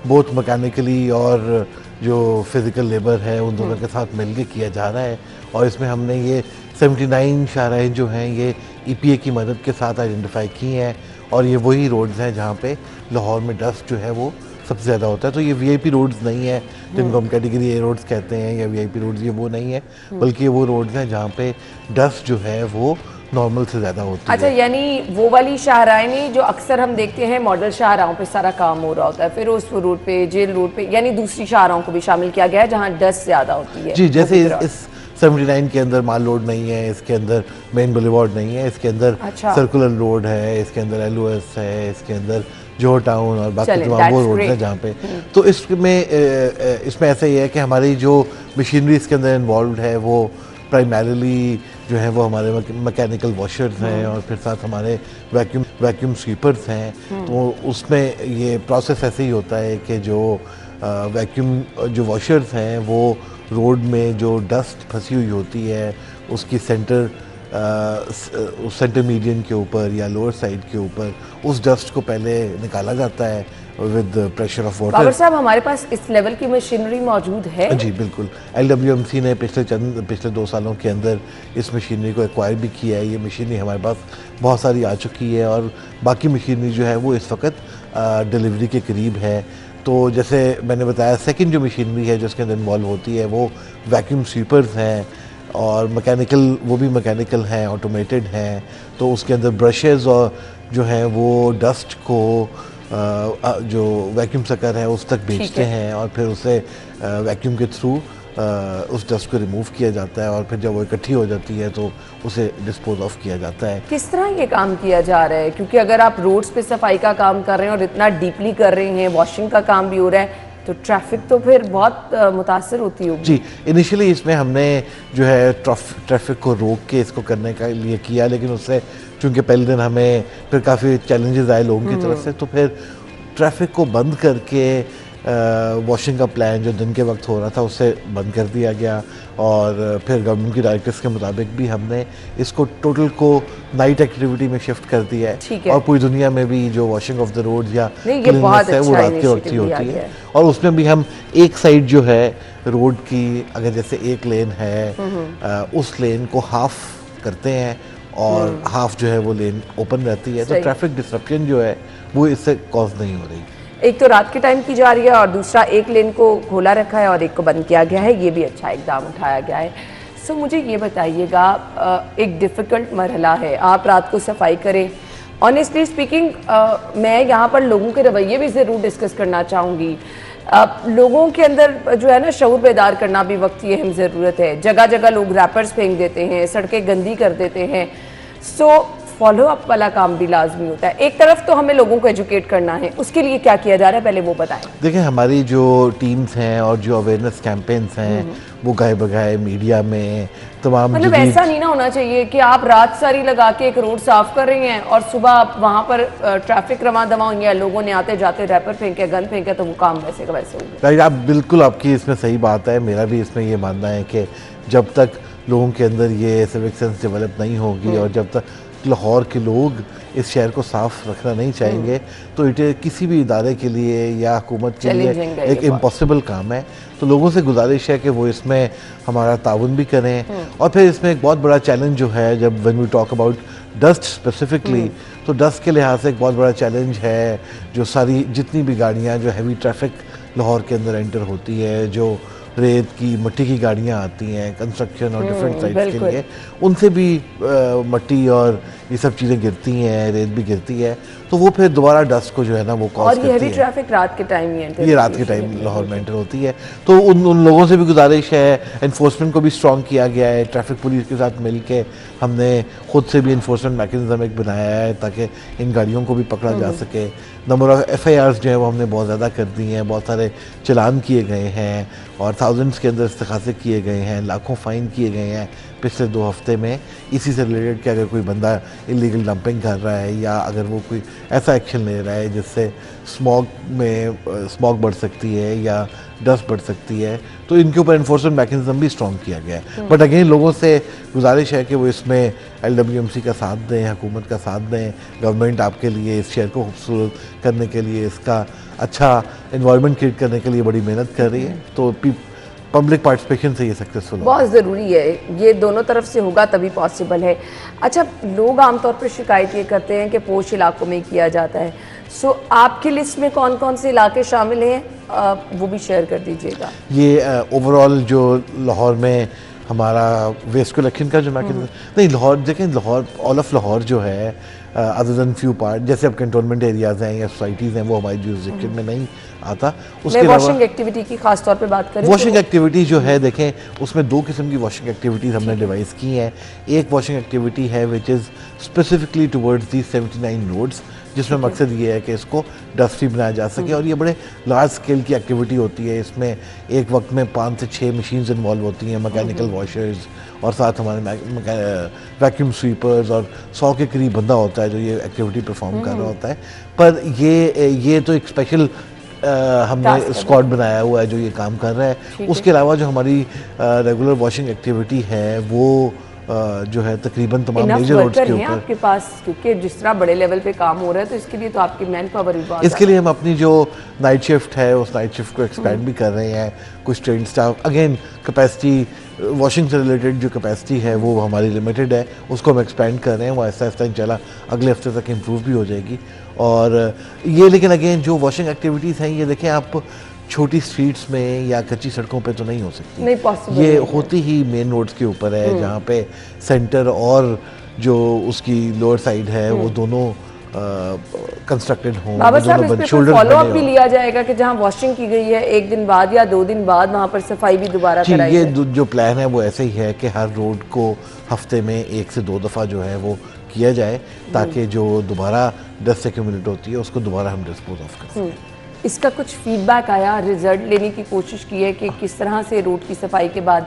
[SPEAKER 5] बहुत मैकेनिकली और जो फिज़िकल लेबर है उन दोनों के साथ मिलकर किया जा रहा है और इसमें हमने ये 79 शाहराएँ जो हैं ये EPA की मदद के साथ आइडेंटिफाई की हैं और ये वही रोड्स हैं जहाँ पे लाहौर में डस्ट जो है वो सबसे ज़्यादा होता है। तो ये VIP रोड्स नहीं है जिनको हम कैटेगरी A रोड्स कहते हैं या VIP रोड्स, ये वो नहीं है, बल्कि ये वो रोड्स हैं जहाँ पे डस्ट जो है वो नॉर्मल से ज़्यादा होती है।
[SPEAKER 1] अच्छा, यानी वो वाली शाहराएं नहीं जो अक्सर हम देखते हैं मॉडल शाहराहों पे सारा काम हो रहा होता है, फिरोजपुर रोड पे, जेल रोड पे, यानी दूसरी शाहराहों को भी शामिल किया गया है जहाँ डस्ट ज़्यादा होती है।
[SPEAKER 5] जी, जैसे इस 79 के अंदर माल रोड नहीं है, इसके अंदर मेन बुलेवार्ड नहीं है, इसके अंदर सर्कुलर रोड है, इसके अंदर LOS है, इसके अंदर जोहर टाउन और बाकी तमाम वो रोड है जहाँ पे। तो इसमें ऐसा ही है कि हमारी जो मशीनरी इसके अंदर इन्वॉल्व है वो प्राइमरीली जो है वो हमारे मैकेनिकल वॉशर्स हैं और फिर साथ हमारे वैक्यूम स्वीपर्स हैं। तो उसमें ये प्रोसेस ऐसे ही होता है कि जो वैक्यूम जो वॉशर्स हैं वो रोड में जो डस्ट फंसी हुई होती है उसकी सेंटर मीडियन के ऊपर या लोअर साइड के ऊपर उस डस्ट को पहले निकाला जाता है with pressure of water.
[SPEAKER 1] Babar sahab, हमारे पास इस लेवल की मशीनरी मौजूद है?
[SPEAKER 5] जी बिल्कुल, LWMC ने पिछले 2 सालों के अंदर इस मशीनरी को एक्वायर भी किया है। ये मशीनरी हमारे पास बहुत सारी आ चुकी है और बाकी मशीनरी जो है वो इस वक्त डिलीवरी के करीब है। तो जैसे मैंने बताया, सेकंड जो मशीनरी है जो इसके अंदर इन्वॉल्व होती है वो वैक्यूम स्वीपर्स हैं और वो भी मैकेनिकल हैं, ऑटोमेटेड हैं। तो उसके अंदर ब्रशेज़ और जो हैं वो डस्ट को जो वैक्यूम सकर है उस तक भेजते हैं और फिर उसे वैक्यूम के थ्रू उस डस्ट को रिमूव किया जाता है और फिर जब वो इकट्ठी हो जाती है तो उसे डिस्पोज ऑफ किया जाता है।
[SPEAKER 1] किस तरह ये काम किया जा रहा है? क्योंकि अगर आप रोड्स पे सफाई का काम कर रहे हैं और इतना डीपली कर रहे हैं, वॉशिंग का काम भी हो रहा है, तो ट्रैफिक तो फिर बहुत मुतासर होती होगी।
[SPEAKER 5] जी, इनिशियली इसमें हमने जो है ट्रैफिक को रोक के इसको करने का लिए किया, लेकिन उससे चूंकि पहले दिन हमें फिर काफ़ी चैलेंजेस आए लोगों की तरफ से, तो फिर ट्रैफिक को बंद करके वॉशिंग का प्लान जो दिन के वक्त हो रहा था उससे बंद कर दिया गया, और फिर गवर्नमेंट की डायरेक्टिव्स के मुताबिक भी हमने इसको टोटल को नाइट एक्टिविटी में शिफ्ट कर दिया
[SPEAKER 1] ठीक
[SPEAKER 5] है।
[SPEAKER 1] है।
[SPEAKER 5] और पूरी दुनिया में भी जो वॉशिंग ऑफ द रोड या
[SPEAKER 1] नहीं, ये
[SPEAKER 5] cleanliness
[SPEAKER 1] बहुत
[SPEAKER 5] है वो
[SPEAKER 1] अच्छा
[SPEAKER 5] रात के वक्त ही
[SPEAKER 1] initiative
[SPEAKER 5] होती
[SPEAKER 1] लिया गया
[SPEAKER 5] है।
[SPEAKER 1] है।
[SPEAKER 5] और उसमें भी हम एक साइड जो है रोड की, अगर जैसे एक लेन है उस लेन को हाफ करते हैं और हाफ जो है वो लेन ओपन रहती है, तो
[SPEAKER 1] सही।
[SPEAKER 5] ट्रैफिक डिसरप्शन जो है वो इससे कॉज नहीं हो रही।
[SPEAKER 1] एक तो रात के टाइम की जा रही है और दूसरा एक लेन को खोला रखा है और एक को बंद किया गया है, ये भी अच्छा इकदाम उठाया गया है। सो मुझे ये बताइएगा, एक डिफ़िकल्ट मरहला है, आप रात को सफाई करें। ऑनेस्टली स्पीकिंग मैं यहाँ पर लोगों के रवैये भी ज़रूर डिस्कस करना चाहूँगी। लोगों के अंदर जो है ना शऊर बेदार करना भी वक्त की अहम ज़रूरत है। जगह जगह लोग रैपर्स फेंक देते हैं, सड़कें गंदी कर देते हैं। सो फॉलो अप वाला काम भी लाजमी होता है। एक तरफ तो हमें लोगों को एजुकेट करना है, उसके लिए क्या किया जा रहा है पहले वो बताएं।
[SPEAKER 5] देखिए, हमारी जो टीम्स हैं और जो अवेयरनेस कैंपेन्स हैं वो गाए बगाए मीडिया में तमाम
[SPEAKER 1] मतलब
[SPEAKER 5] जदीद-
[SPEAKER 1] ऐसा नहीं ना होना चाहिए कि आप रात सारी लगा के एक रोड साफ कर रही हैं और सुबह आप वहाँ पर ट्रैफिक रवा दवा हुई है, लोगों ने आते जाते रैपर फेंके, गन फेंके, तो वो काम वैसे का वैसे हो गया।
[SPEAKER 5] राइट, आप बिल्कुल, आपकी इसमें सही बात है। मेरा भी इसमें ये मानना है कि जब तक लोगों के अंदर ये सिविक सेंस डेवलप नहीं होगी और जब तक लाहौर के लोग इस शहर को साफ रखना नहीं चाहेंगे, तो इटे किसी भी इदारे के लिए या हुकूमत के लिए
[SPEAKER 1] Challenging है
[SPEAKER 5] एक
[SPEAKER 1] ये बात।
[SPEAKER 5] इम्पॉसिबल काम है। तो लोगों से गुजारिश है कि वो इसमें हमारा ताउन भी करें। और फिर इसमें एक बहुत बड़ा चैलेंज जो है, जब when we talk about dust specifically, तो डस्ट के लिहाज से एक बहुत बड़ा चैलेंज है। जो सारी जितनी भी गाड़ियाँ जो हैवी ट्रैफिक लाहौर के अंदर एंटर होती है, जो रेत की मट्टी की गाड़ियाँ आती हैं कंस्ट्रक्शन और डिफरेंट साइट्स के
[SPEAKER 1] बिल्कुल।
[SPEAKER 5] लिए, उनसे भी मट्टी और ये सब चीज़ें गिरती हैं, रेत भी गिरती है, तो वो फिर दोबारा डस्ट को जो है ना वो कॉज
[SPEAKER 1] और ये
[SPEAKER 5] करती
[SPEAKER 1] हैवी
[SPEAKER 5] है।
[SPEAKER 1] ट्रैफिक रात के टाइम ही एंटर
[SPEAKER 5] ये रात के टाइम लाहौर में एंटर होती है। तो उन लोगों से भी गुजारिश है, एनफोर्समेंट को भी स्ट्रॉन्ग किया गया है। ट्रैफिक पुलिस के साथ मिल के हमने खुद से भी इन्फोर्समेंट मैकेनिज्म एक बनाया है ताकि इन गाड़ियों को भी पकड़ा जा सके। नंबर ऑफ FIRs जो है वो हमने बहुत ज़्यादा कर दी हैं, बहुत सारे चलान किए गए हैं और थाउजेंड्स के अंदर इस्तेखासे किए गए हैं, लाखों फ़ाइन किए गए हैं पिछले 2 हफ्ते में, इसी से रिलेटेड कि अगर कोई बंदा इलीगल डंपिंग कर रहा है या अगर वो कोई ऐसा एक्शन ले रहा है जिससे स्मॉग बढ़ सकती है या डस्ट बढ़ सकती है, तो इनके ऊपर इन्फोर्समेंट मैकेनिज्म भी स्ट्रॉन्ग किया गया है। बट अगेन लोगों से गुजारिश है कि वो इसमें LWMC का साथ दें, हुकूमत का साथ दें। गवर्नमेंट आपके लिए इस शहर को खूबसूरत करने के लिए, इसका अच्छा इन्वायरमेंट क्रिएट करने के लिए बड़ी मेहनत कर रही है। तो पब्लिक पार्टिसिपेशन से ये सक्सेसफुल होगा।
[SPEAKER 1] बहुत ज़रूरी है, ये दोनों तरफ से होगा तभी पॉसिबल है। अच्छा, लोग आमतौर पर शिकायत ये करते हैं कि पोश इलाकों में किया जाता है। सो आपकी लिस्ट में कौन कौन से इलाके शामिल हैं, वो भी शेयर कर दीजिएगा।
[SPEAKER 5] ये ओवरऑल जो लाहौर में हमारा वेस्ट कलेक्शन का जो मैकेनिज्म, नहीं लाहौर देखें, लाहौर ऑल ऑफ लाहौर जो है अदर देन फ्यू पार्ट, जैसे अब कंटोनमेंट एरियाज़ हैं या सोसाइटीज़ हैं, वो हमारी जुरिसडिक्शन में नहीं आता। उसके
[SPEAKER 1] मैं
[SPEAKER 5] अलावा
[SPEAKER 1] वॉशिंग एक्टिविटी की खास तौर पे बात करें
[SPEAKER 5] वॉशिंग
[SPEAKER 1] तो
[SPEAKER 5] एक्टिविटी जो है, देखें उसमें 2 किस्म की वॉशिंग एक्टिविटीज़ हमने डिवाइस की हैं। एक वॉशिंग एक्टिविटी है which is specifically towards the 79 roads, जिसमें मकसद ये है कि इसको डस्ट फ्री बनाया जा सके और ये बड़े लार्ज स्केल की एक्टिविटी होती है। इसमें एक वक्त में 5 से 6 मशीन्स इन्वॉल्व होती हैं, मैकेनिकल वॉशर्स और साथ हमारे वैक्यूम स्वीपर्स, और 100 के करीब बंदा होता है जो ये एक्टिविटी परफॉर्म कर रहा होता है। पर ये तो एक स्पेशल हमने स्क्वाड बनाया हुआ है जो ये काम कर रहा है। उसके अलावा जो हमारी रेगुलर वॉशिंग एक्टिविटी है वो जो है तकरीबन तमाम
[SPEAKER 1] इनफ
[SPEAKER 5] मेजर रोड्स
[SPEAKER 1] वर्कर
[SPEAKER 5] के
[SPEAKER 1] हैं
[SPEAKER 5] ऊपर,
[SPEAKER 1] आपके पास, क्योंकि जिस तरह बड़े लेवल पे काम हो रहा है तो इसके लिए तो आपकी मैन पावर भी बहुत
[SPEAKER 5] इसके लिए हम अपनी जो नाइट शिफ्ट है उस नाइट शिफ्ट को एक्सपेंड भी कर रहे हैं। कुछ train staff, again capacity washing से रिलेटेड जो कैपेसिटी है वो हमारी लिमिटेड है, उसको हम एक्सपेंड कर रहे हैं। वो ऐसा ऐसा इंशाल्लाह अगले हफ्ते तक इम्प्रूव भी हो जाएगी। और ये, लेकिन अगेन जो वॉशिंग एक्टिविटीज़ हैं ये देखें आप छोटी स्ट्रीट्स में या कच्ची सड़कों पे तो नहीं हो सकती,
[SPEAKER 1] नहीं पॉसिबल,
[SPEAKER 5] ये होती ही मेन रोड्स के ऊपर है जहाँ पे सेंटर और जो उसकी लोअर साइड है वो दोनों कंस्ट्रक्टेड हों,
[SPEAKER 1] बाबा साहब, इस पे
[SPEAKER 5] shoulders
[SPEAKER 1] फॉलो अप
[SPEAKER 5] बने
[SPEAKER 1] भी
[SPEAKER 5] हों।
[SPEAKER 1] लिया जाएगा कि जहां वॉशिंग की गई है 1 दिन बाद या 2 दिन बाद वहां पर सफाई भी दोबारा
[SPEAKER 5] जी,
[SPEAKER 1] कराई
[SPEAKER 5] ये
[SPEAKER 1] जाए।
[SPEAKER 5] जो प्लान है वो ऐसे ही है कि हर रोड को हफ्ते में 1 से 2 दफ़ा जो है वो किया जाए ताकि जो दोबारा डस्ट एक्यूमुलेट होती है उसको दोबारा हम डिस्पोज ऑफ कर सकें।
[SPEAKER 1] इसका कुछ फीडबैक आया, रिजल्ट लेने की कोशिश की है कि किस तरह से रोड की सफाई के बाद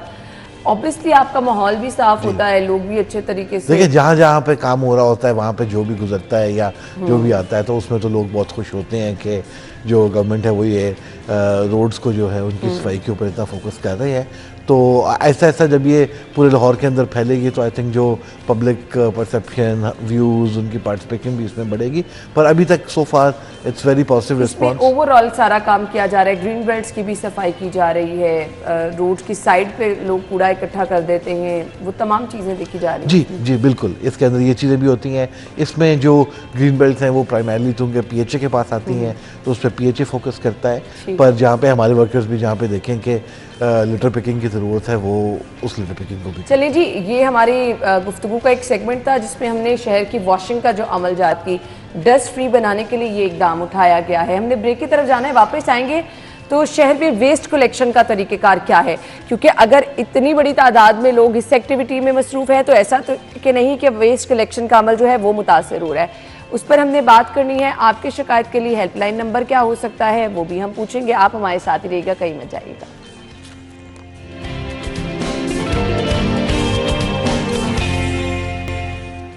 [SPEAKER 1] ऑब्वियसली आपका माहौल भी साफ होता है, लोग भी अच्छे तरीके से।
[SPEAKER 5] देखिए जहाँ जहाँ पे काम हो रहा होता है वहाँ पे जो भी गुजरता है या जो भी आता है तो उसमें तो लोग बहुत खुश होते हैं कि जो गवर्नमेंट है वो ये रोड्स को जो है उनकी सफाई के ऊपर इतना फोकस कर रही है। तो ऐसा ऐसा जब ये पूरे लाहौर के अंदर फैलेगी तो आई थिंक जो पब्लिक परसेप्शन, व्यूज़, उनकी पार्टिसिपेशन भी इसमें बढ़ेगी। पर अभी तक so far it's very positive response.
[SPEAKER 1] Overall सारा काम किया जा रहा है, ग्रीन बेल्ट्स की भी सफाई की जा रही है, रोड की साइड पे लोग कूड़ा इकट्ठा कर देते हैं, वो तमाम चीज़ें देखी जा रही हैं।
[SPEAKER 5] जी बिल्कुल, इसके अंदर ये चीज़ें भी होती हैं। इसमें जो ग्रीन बेल्ट्स हैं वो प्राइमरली तो उनके पीएचए के पास आती हैं तो उस पर पीएचए फोकस करता है। पर जहाँ पे हमारे वर्कर्स भी जहाँ पे देखें कि लिटर पिकिंग की ज़रूरत है वो उस लिटर पिकिंग को भी।
[SPEAKER 1] चलिए जी, ये हमारी गुफ्तगू का एक सेगमेंट था जिसमें हमने शहर की वॉशिंग का जो अमल जात की डस्ट फ्री बनाने के लिए ये इकदाम उठाया गया है। हमने ब्रेक की तरफ जाना है, वापस आएंगे तो शहर में वेस्ट कलेक्शन का तरीक़ेकार क्या है, क्योंकि अगर इतनी बड़ी तादाद में लोग इस एक्टिविटी में मसरूफ़ हैं तो ऐसा तो कि नहीं कि वेस्ट कलेक्शन का अमल जो है वो मुतासर हो रहा है, उस पर हमने बात करनी है। आपकी शिकायत के लिए हेल्पलाइन नंबर क्या हो सकता है वो भी हम पूछेंगे। आप हमारे साथ ही रहिएगा, कहीं मत जाइएगा।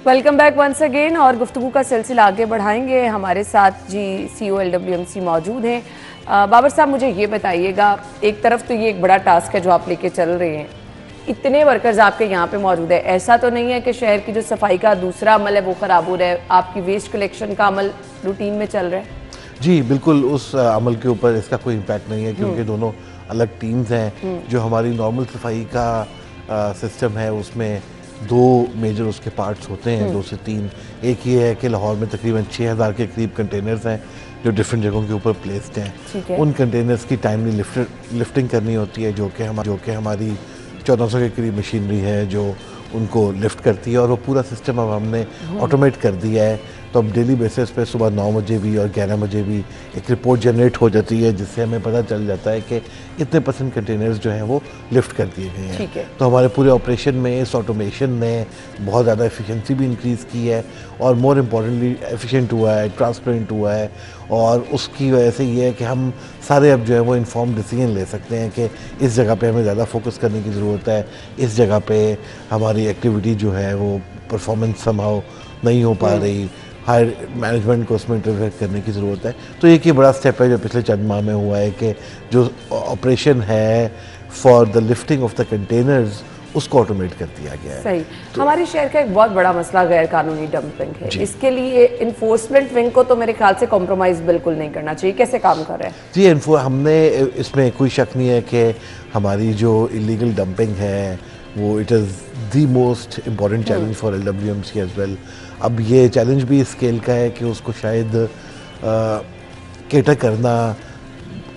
[SPEAKER 1] वेलकम बैक वंस अगेन और गुफ्तगू का सिलसिला आगे बढ़ाएंगे। हमारे साथ जी CEO LWMC मौजूद हैं। बाबर साहब, मुझे ये बताइएगा, एक तरफ तो ये एक बड़ा टास्क है जो आप लेके चल रहे हैं, इतने वर्कर्स आपके यहाँ पे मौजूद है, ऐसा तो नहीं है कि शहर की जो सफाई का दूसरा अमल है वो ख़राब हो रहा है, आपकी वेस्ट कलेक्शन का अमल रूटीन में चल रहा है? जी
[SPEAKER 5] बिल्कुल, उस अमल के ऊपर इसका कोई इम्पैक्ट नहीं है क्योंकि दोनों अलग टीम्स हैं। जो हमारी नॉर्मल सफाई का सिस्टम है उसमें दो मेजर उसके पार्ट्स होते हैं, 2 से 3। एक ये है कि लाहौर में तकरीबन 6000 के करीब कंटेनर्स हैं जो डिफरेंट जगहों के ऊपर प्लेस्ड हैं। उन कंटेनर्स की टाइमली लिफ्टिंग करनी होती है जो कि हमारी 1400 के करीब मशीनरी है जो उनको लिफ्ट करती है और वो पूरा सिस्टम अब हमने ऑटोमेट कर दिया है। तो अब डेली बेसिस पे सुबह 9 बजे भी और 11 बजे भी एक रिपोर्ट जनरेट हो जाती है जिससे हमें पता चल जाता है कि इतने % कंटेनर्स जो हैं वो लिफ्ट कर दिए गए हैं। तो हमारे पूरे ऑपरेशन में इस ऑटोमेशन ने बहुत ज़्यादा एफिशिएंसी भी इंक्रीज़ की है और मोर इम्पॉर्टेंटली एफिशिएंट हुआ है, ट्रांसपेरेंट हुआ है और उसकी वजह से ये है कि हम सारे अब जो है वो इन्फॉर्म डिसीजन ले सकते हैं कि इस जगह पे हमें ज़्यादा फोकस करने की ज़रूरत है, इस जगह पे हमारी एक्टिविटी जो है वो परफॉर्मेंस समहाउ नहीं हो पा रही, हायर मैनेजमेंट को उसमें इंटरफेयर करने की ज़रूरत है। तो एक ये बड़ा स्टेप है जो पिछले चंद माह में हुआ है कि जो ऑपरेशन है for the lifting of the containers उसको ऑटोमेट कर दिया गया है।
[SPEAKER 1] सही। तो हमारे शहर का एक बहुत बड़ा मसला गैर कानूनी डंपिंग है, इसके लिए इन्फोर्समेंट विंग को तो मेरे ख्याल से कॉम्प्रोमाइज़ बिल्कुल नहीं करना चाहिए, कैसे काम कर रहे हैं? जी,
[SPEAKER 5] हमने इसमें कोई शक नहीं है कि हमारी जो इलीगल डंपिंग है वो it is the most important challenge for LWMC as well. अब ये चैलेंज भी इस स्केल का है कि उसको शायद केटर करना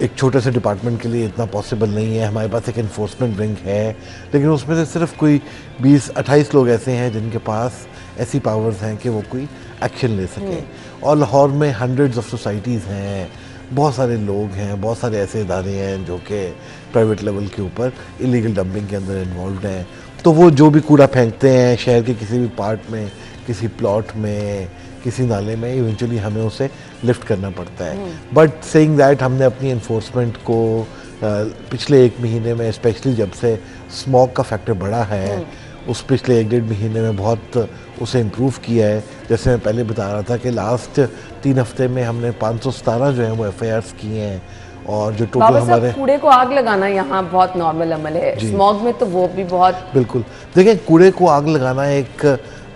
[SPEAKER 5] एक छोटे से डिपार्टमेंट के लिए इतना पॉसिबल नहीं है। हमारे पास एक इन्फोर्समेंट विंग है लेकिन उसमें से सिर्फ कोई 20-28 लोग ऐसे हैं जिनके पास ऐसी पावर्स हैं कि वो कोई एक्शन ले सकें। और लाहौर में हंड्रेड्स ऑफ सोसाइटीज़ हैं, बहुत सारे लोग हैं, बहुत सारे ऐसे इदारे हैं जो कि प्राइवेट लेवल के ऊपर इलीगल डंपिंग के अंदर इन्वॉल्व हैं। तो वो जो भी कूड़ा फेंकते हैं शहर के किसी भी पार्ट में, किसी प्लॉट में, किसी नाले में, इवेंचुअली हमें उसे लिफ्ट करना पड़ता है। बट सेइंग दैट हमने अपनी इन्फोर्समेंट को पिछले 1 महीने में स्पेशली जब से स्मॉग का फैक्टर बढ़ा है उस पिछले 1-1.5 महीने में बहुत उसे इम्प्रूव किया है। जैसे मैं पहले बता रहा था कि लास्ट 3 हफ्ते में हमने 517 जो है वो FIRs किए हैं और जो टोटल हमारे
[SPEAKER 1] कूड़े को आग लगाना यहाँ बहुत नॉर्मल अमल है, स्मॉग में तो वो भी बहुत।
[SPEAKER 5] बिल्कुल, देखिए कूड़े को आग लगाना एक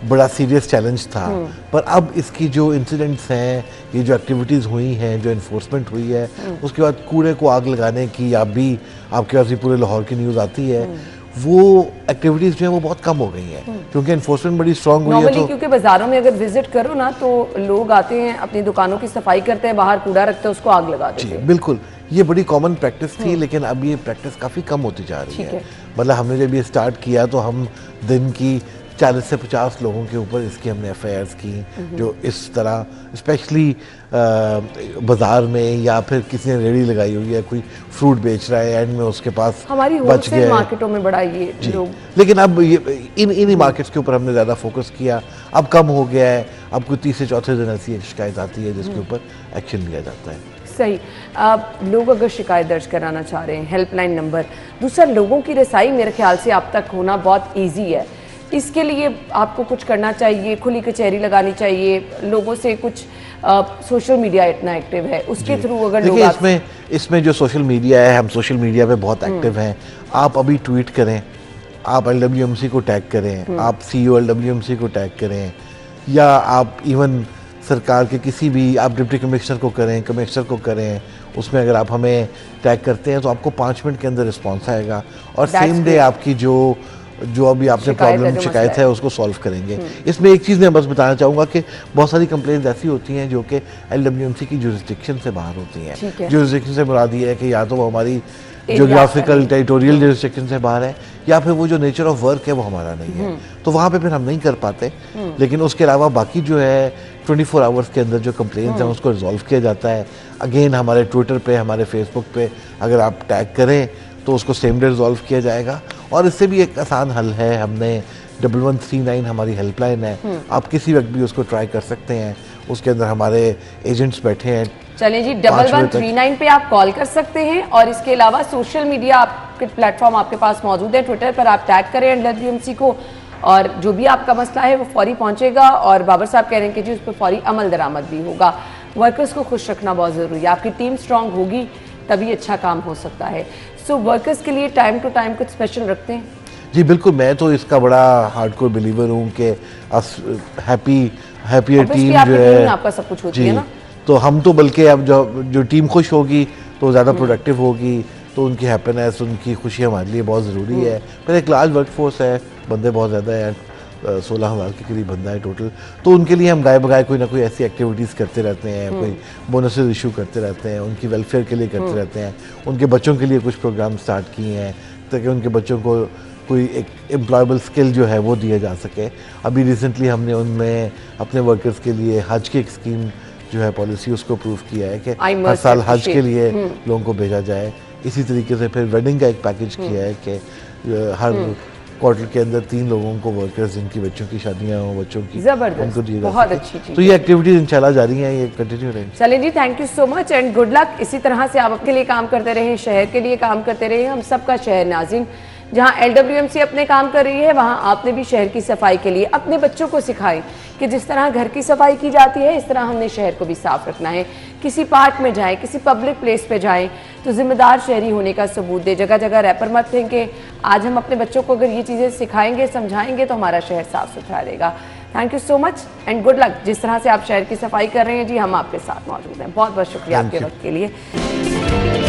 [SPEAKER 5] बड़ा सीरियस चैलेंज था पर अब इसकी जो इंसिडेंट्स हैं, ये जो एक्टिविटीज़ हुई हैं, जो इन्फोर्समेंट हुई है उसके बाद कूड़े को आग लगाने की या भी आपके पास पूरे लाहौर की न्यूज़ आती है वो एक्टिविटीज़ जो है वो बहुत कम हो गई हैं क्योंकि इन्फोर्समेंट बड़ी स्ट्रांग हुई है। तो
[SPEAKER 1] क्योंकि बाज़ारों में अगर विजिट करो ना तो लोग आते हैं, अपनी दुकानों की सफाई करते हैं, बाहर कूड़ा रखते हैं, उसको आग लगा देते हैं।
[SPEAKER 5] बिल्कुल, ये बड़ी कॉमन प्रैक्टिस थी लेकिन अब ये प्रैक्टिस काफ़ी कम होती जा रही है। मतलब हमने जब ये स्टार्ट किया तो हम दिन की 40 से 50 लोगों के ऊपर इसकी हमने FIRs की जो इस तरह स्पेशली बाज़ार में या फिर किसी ने रेडी लगाई हुई है, कोई फ्रूट बेच रहा है एंड में उसके पास
[SPEAKER 1] हमारी
[SPEAKER 5] बच गया
[SPEAKER 1] मार्केटों में बड़ा ये लोग।
[SPEAKER 5] लेकिन अब ये इन्हीं मार्केट्स के ऊपर हमने ज़्यादा फोकस किया, अब कम हो गया है। अब कोई 3 से 4 दिन ऐसी एक शिकायत आती है जिसके ऊपर एक्शन लिया जाता है।
[SPEAKER 1] सही। लोग अगर शिकायत दर्ज कराना चाह रहे हैं, हेल्पलाइन नंबर, दूसरा लोगों की रसाई मेरे ख्याल से आप तक होना बहुत ईजी है। इसके लिए आपको कुछ करना चाहिए, खुली कचहरी लगानी चाहिए, लोगों से कुछ सोशल मीडिया इतना एक्टिव है उसके थ्रू अगर लोग
[SPEAKER 5] देखिए इसमें जो सोशल मीडिया है, हम सोशल मीडिया पे बहुत एक्टिव हैं। आप अभी ट्वीट करें, आप LWMC को टैग करें, आप CEO LWMC को टैग करें, या आप इवन सरकार के किसी भी, आप डिप्टी कमिश्नर को करें, कमिश्नर को करें, उसमें अगर आप हमें टैग करते हैं तो आपको 5 मिनट के अंदर रिस्पॉन्स आएगा और सेम डे आपकी जो अभी आपने प्रॉब्लम शिकायत है उसको सॉल्व करेंगे। इसमें एक चीज़ मैं बस बताना चाहूँगा कि बहुत सारी कंप्लेंट्स ऐसी होती हैं जो कि LWMC की जुरिस्डिक्शन से बाहर होती हैं। जुरिस्डिक्शन से मुराद ये है कि या तो वो हमारी जियोग्राफिकल टेरिटोरियल जुरिस्डिक्शन से बाहर है, या फिर वो जो नेचर ऑफ वर्क है वो हमारा नहीं है, तो वहाँ पे फिर हम नहीं कर पाते। लेकिन उसके अलावा बाकी जो है 24 आवर्स के अंदर जो कंप्लेंट्स हैं उसको रिजॉल्व किया जाता है। अगेन हमारे ट्विटर पे, हमारे फेसबुक पे अगर आप टैग करें तो उसको सेम डे रिजॉल्व किया जाएगा। और इससे भी एक आसान हल है, हमने 1139 हमारी हेल्पलाइन है, आप किसी वक्त भी उसको ट्राई कर सकते हैं। उसके अंदर हमारे एजेंट्स बैठे हैं।
[SPEAKER 1] चलिए जी, 1139 पे आप कॉल कर सकते हैं। और इसके अलावा सोशल मीडिया आपके प्लेटफॉर्म आपके पास मौजूद है। ट्विटर पर आप टैग करें LWMC को, और जो भी आपका मसला है वो फौरी पहुंचेगा। और बाबर साहब कह रहे हैं कि जी उस पर फौरी अमल दरामद भी होगा। वर्कर्स को खुश रखना बहुत ज़रूरी है, आपकी टीम स्ट्रांग होगी तभी अच्छा काम हो सकता है। सो वर्कर्स के लिए टाइम टू टाइम कुछ स्पेशल रखते हैं?
[SPEAKER 5] जी बिल्कुल, मैं तो इसका बड़ा हार्डकोर बिलीवर हूँ कि हैप्पियर टीम जो है,
[SPEAKER 1] आपका सब कुछ होती है ना,
[SPEAKER 5] तो हम तो बल्कि अब जो टीम खुश होगी तो ज़्यादा प्रोडक्टिव होगी, तो उनकी हैप्पीनेस, उनकी खुशी हमारे लिए बहुत ज़रूरी है। फिर एक लार्ज वर्कफोर्स है, बंदे बहुत ज़्यादा हैं, 16,000 के करीब बंदा है टोटल, तो उनके लिए हम गाय बगाए कोई ना कोई ऐसी एक्टिविटीज़ करते रहते हैं, कोई बोनसेस इशू करते रहते हैं, उनकी वेलफेयर के लिए करते रहते हैं। उनके बच्चों के लिए कुछ प्रोग्राम स्टार्ट किए हैं ताकि उनके बच्चों को कोई एक एम्प्लॉयबल स्किल जो है वो दिया जा सके। अभी रिसेंटली हमने उनमें अपने वर्कर्स के लिए हज की एक स्कीम जो है पॉलिसी, उसको अप्रूव किया है कि हर साल हज के लिए लोगों को भेजा जाए। इसी तरीके से फिर वेडिंग का एक पैकेज किया है कि हर क्वार्टर के अंदर 3 लोगों को, वर्कर्स जिनकी बच्चों की शादियां हो, बच्चों की, उनको दिए जा
[SPEAKER 1] बहुत
[SPEAKER 5] सके।
[SPEAKER 1] अच्छी चीज़।
[SPEAKER 5] तो ये एक्टिविटीज इंशाल्लाह जारी हैं, ये कंटिन्यू रहेंगी।
[SPEAKER 1] चलिए जी, thank you so much and good luck. इसी तरह से आप अपने लिए काम करते रहें, शहर के लिए काम करते रहें। हम सबका शहर नाज़रीन, जहां LWMC अपने काम कर रही है वहां आपने भी शहर की सफाई के लिए अपने बच्चों को सिखाएं कि जिस तरह घर की सफाई की जाती है इस तरह हमने शहर को भी साफ रखना है। किसी पार्क में जाएं, किसी पब्लिक प्लेस पे जाएं तो जिम्मेदार शहरी होने का सबूत दे। जगह जगह रैपर मत फेंके। आज हम अपने बच्चों को अगर ये चीज़ें सिखाएंगे, समझाएंगे तो हमारा शहर साफ सुथरा रहेगा। Thank you so much and good luck. जिस तरह से आप शहर की सफाई कर रहे हैं जी, हम आपके साथ मौजूद हैं। बहुत बहुत शुक्रिया आपके वक्त के लिए।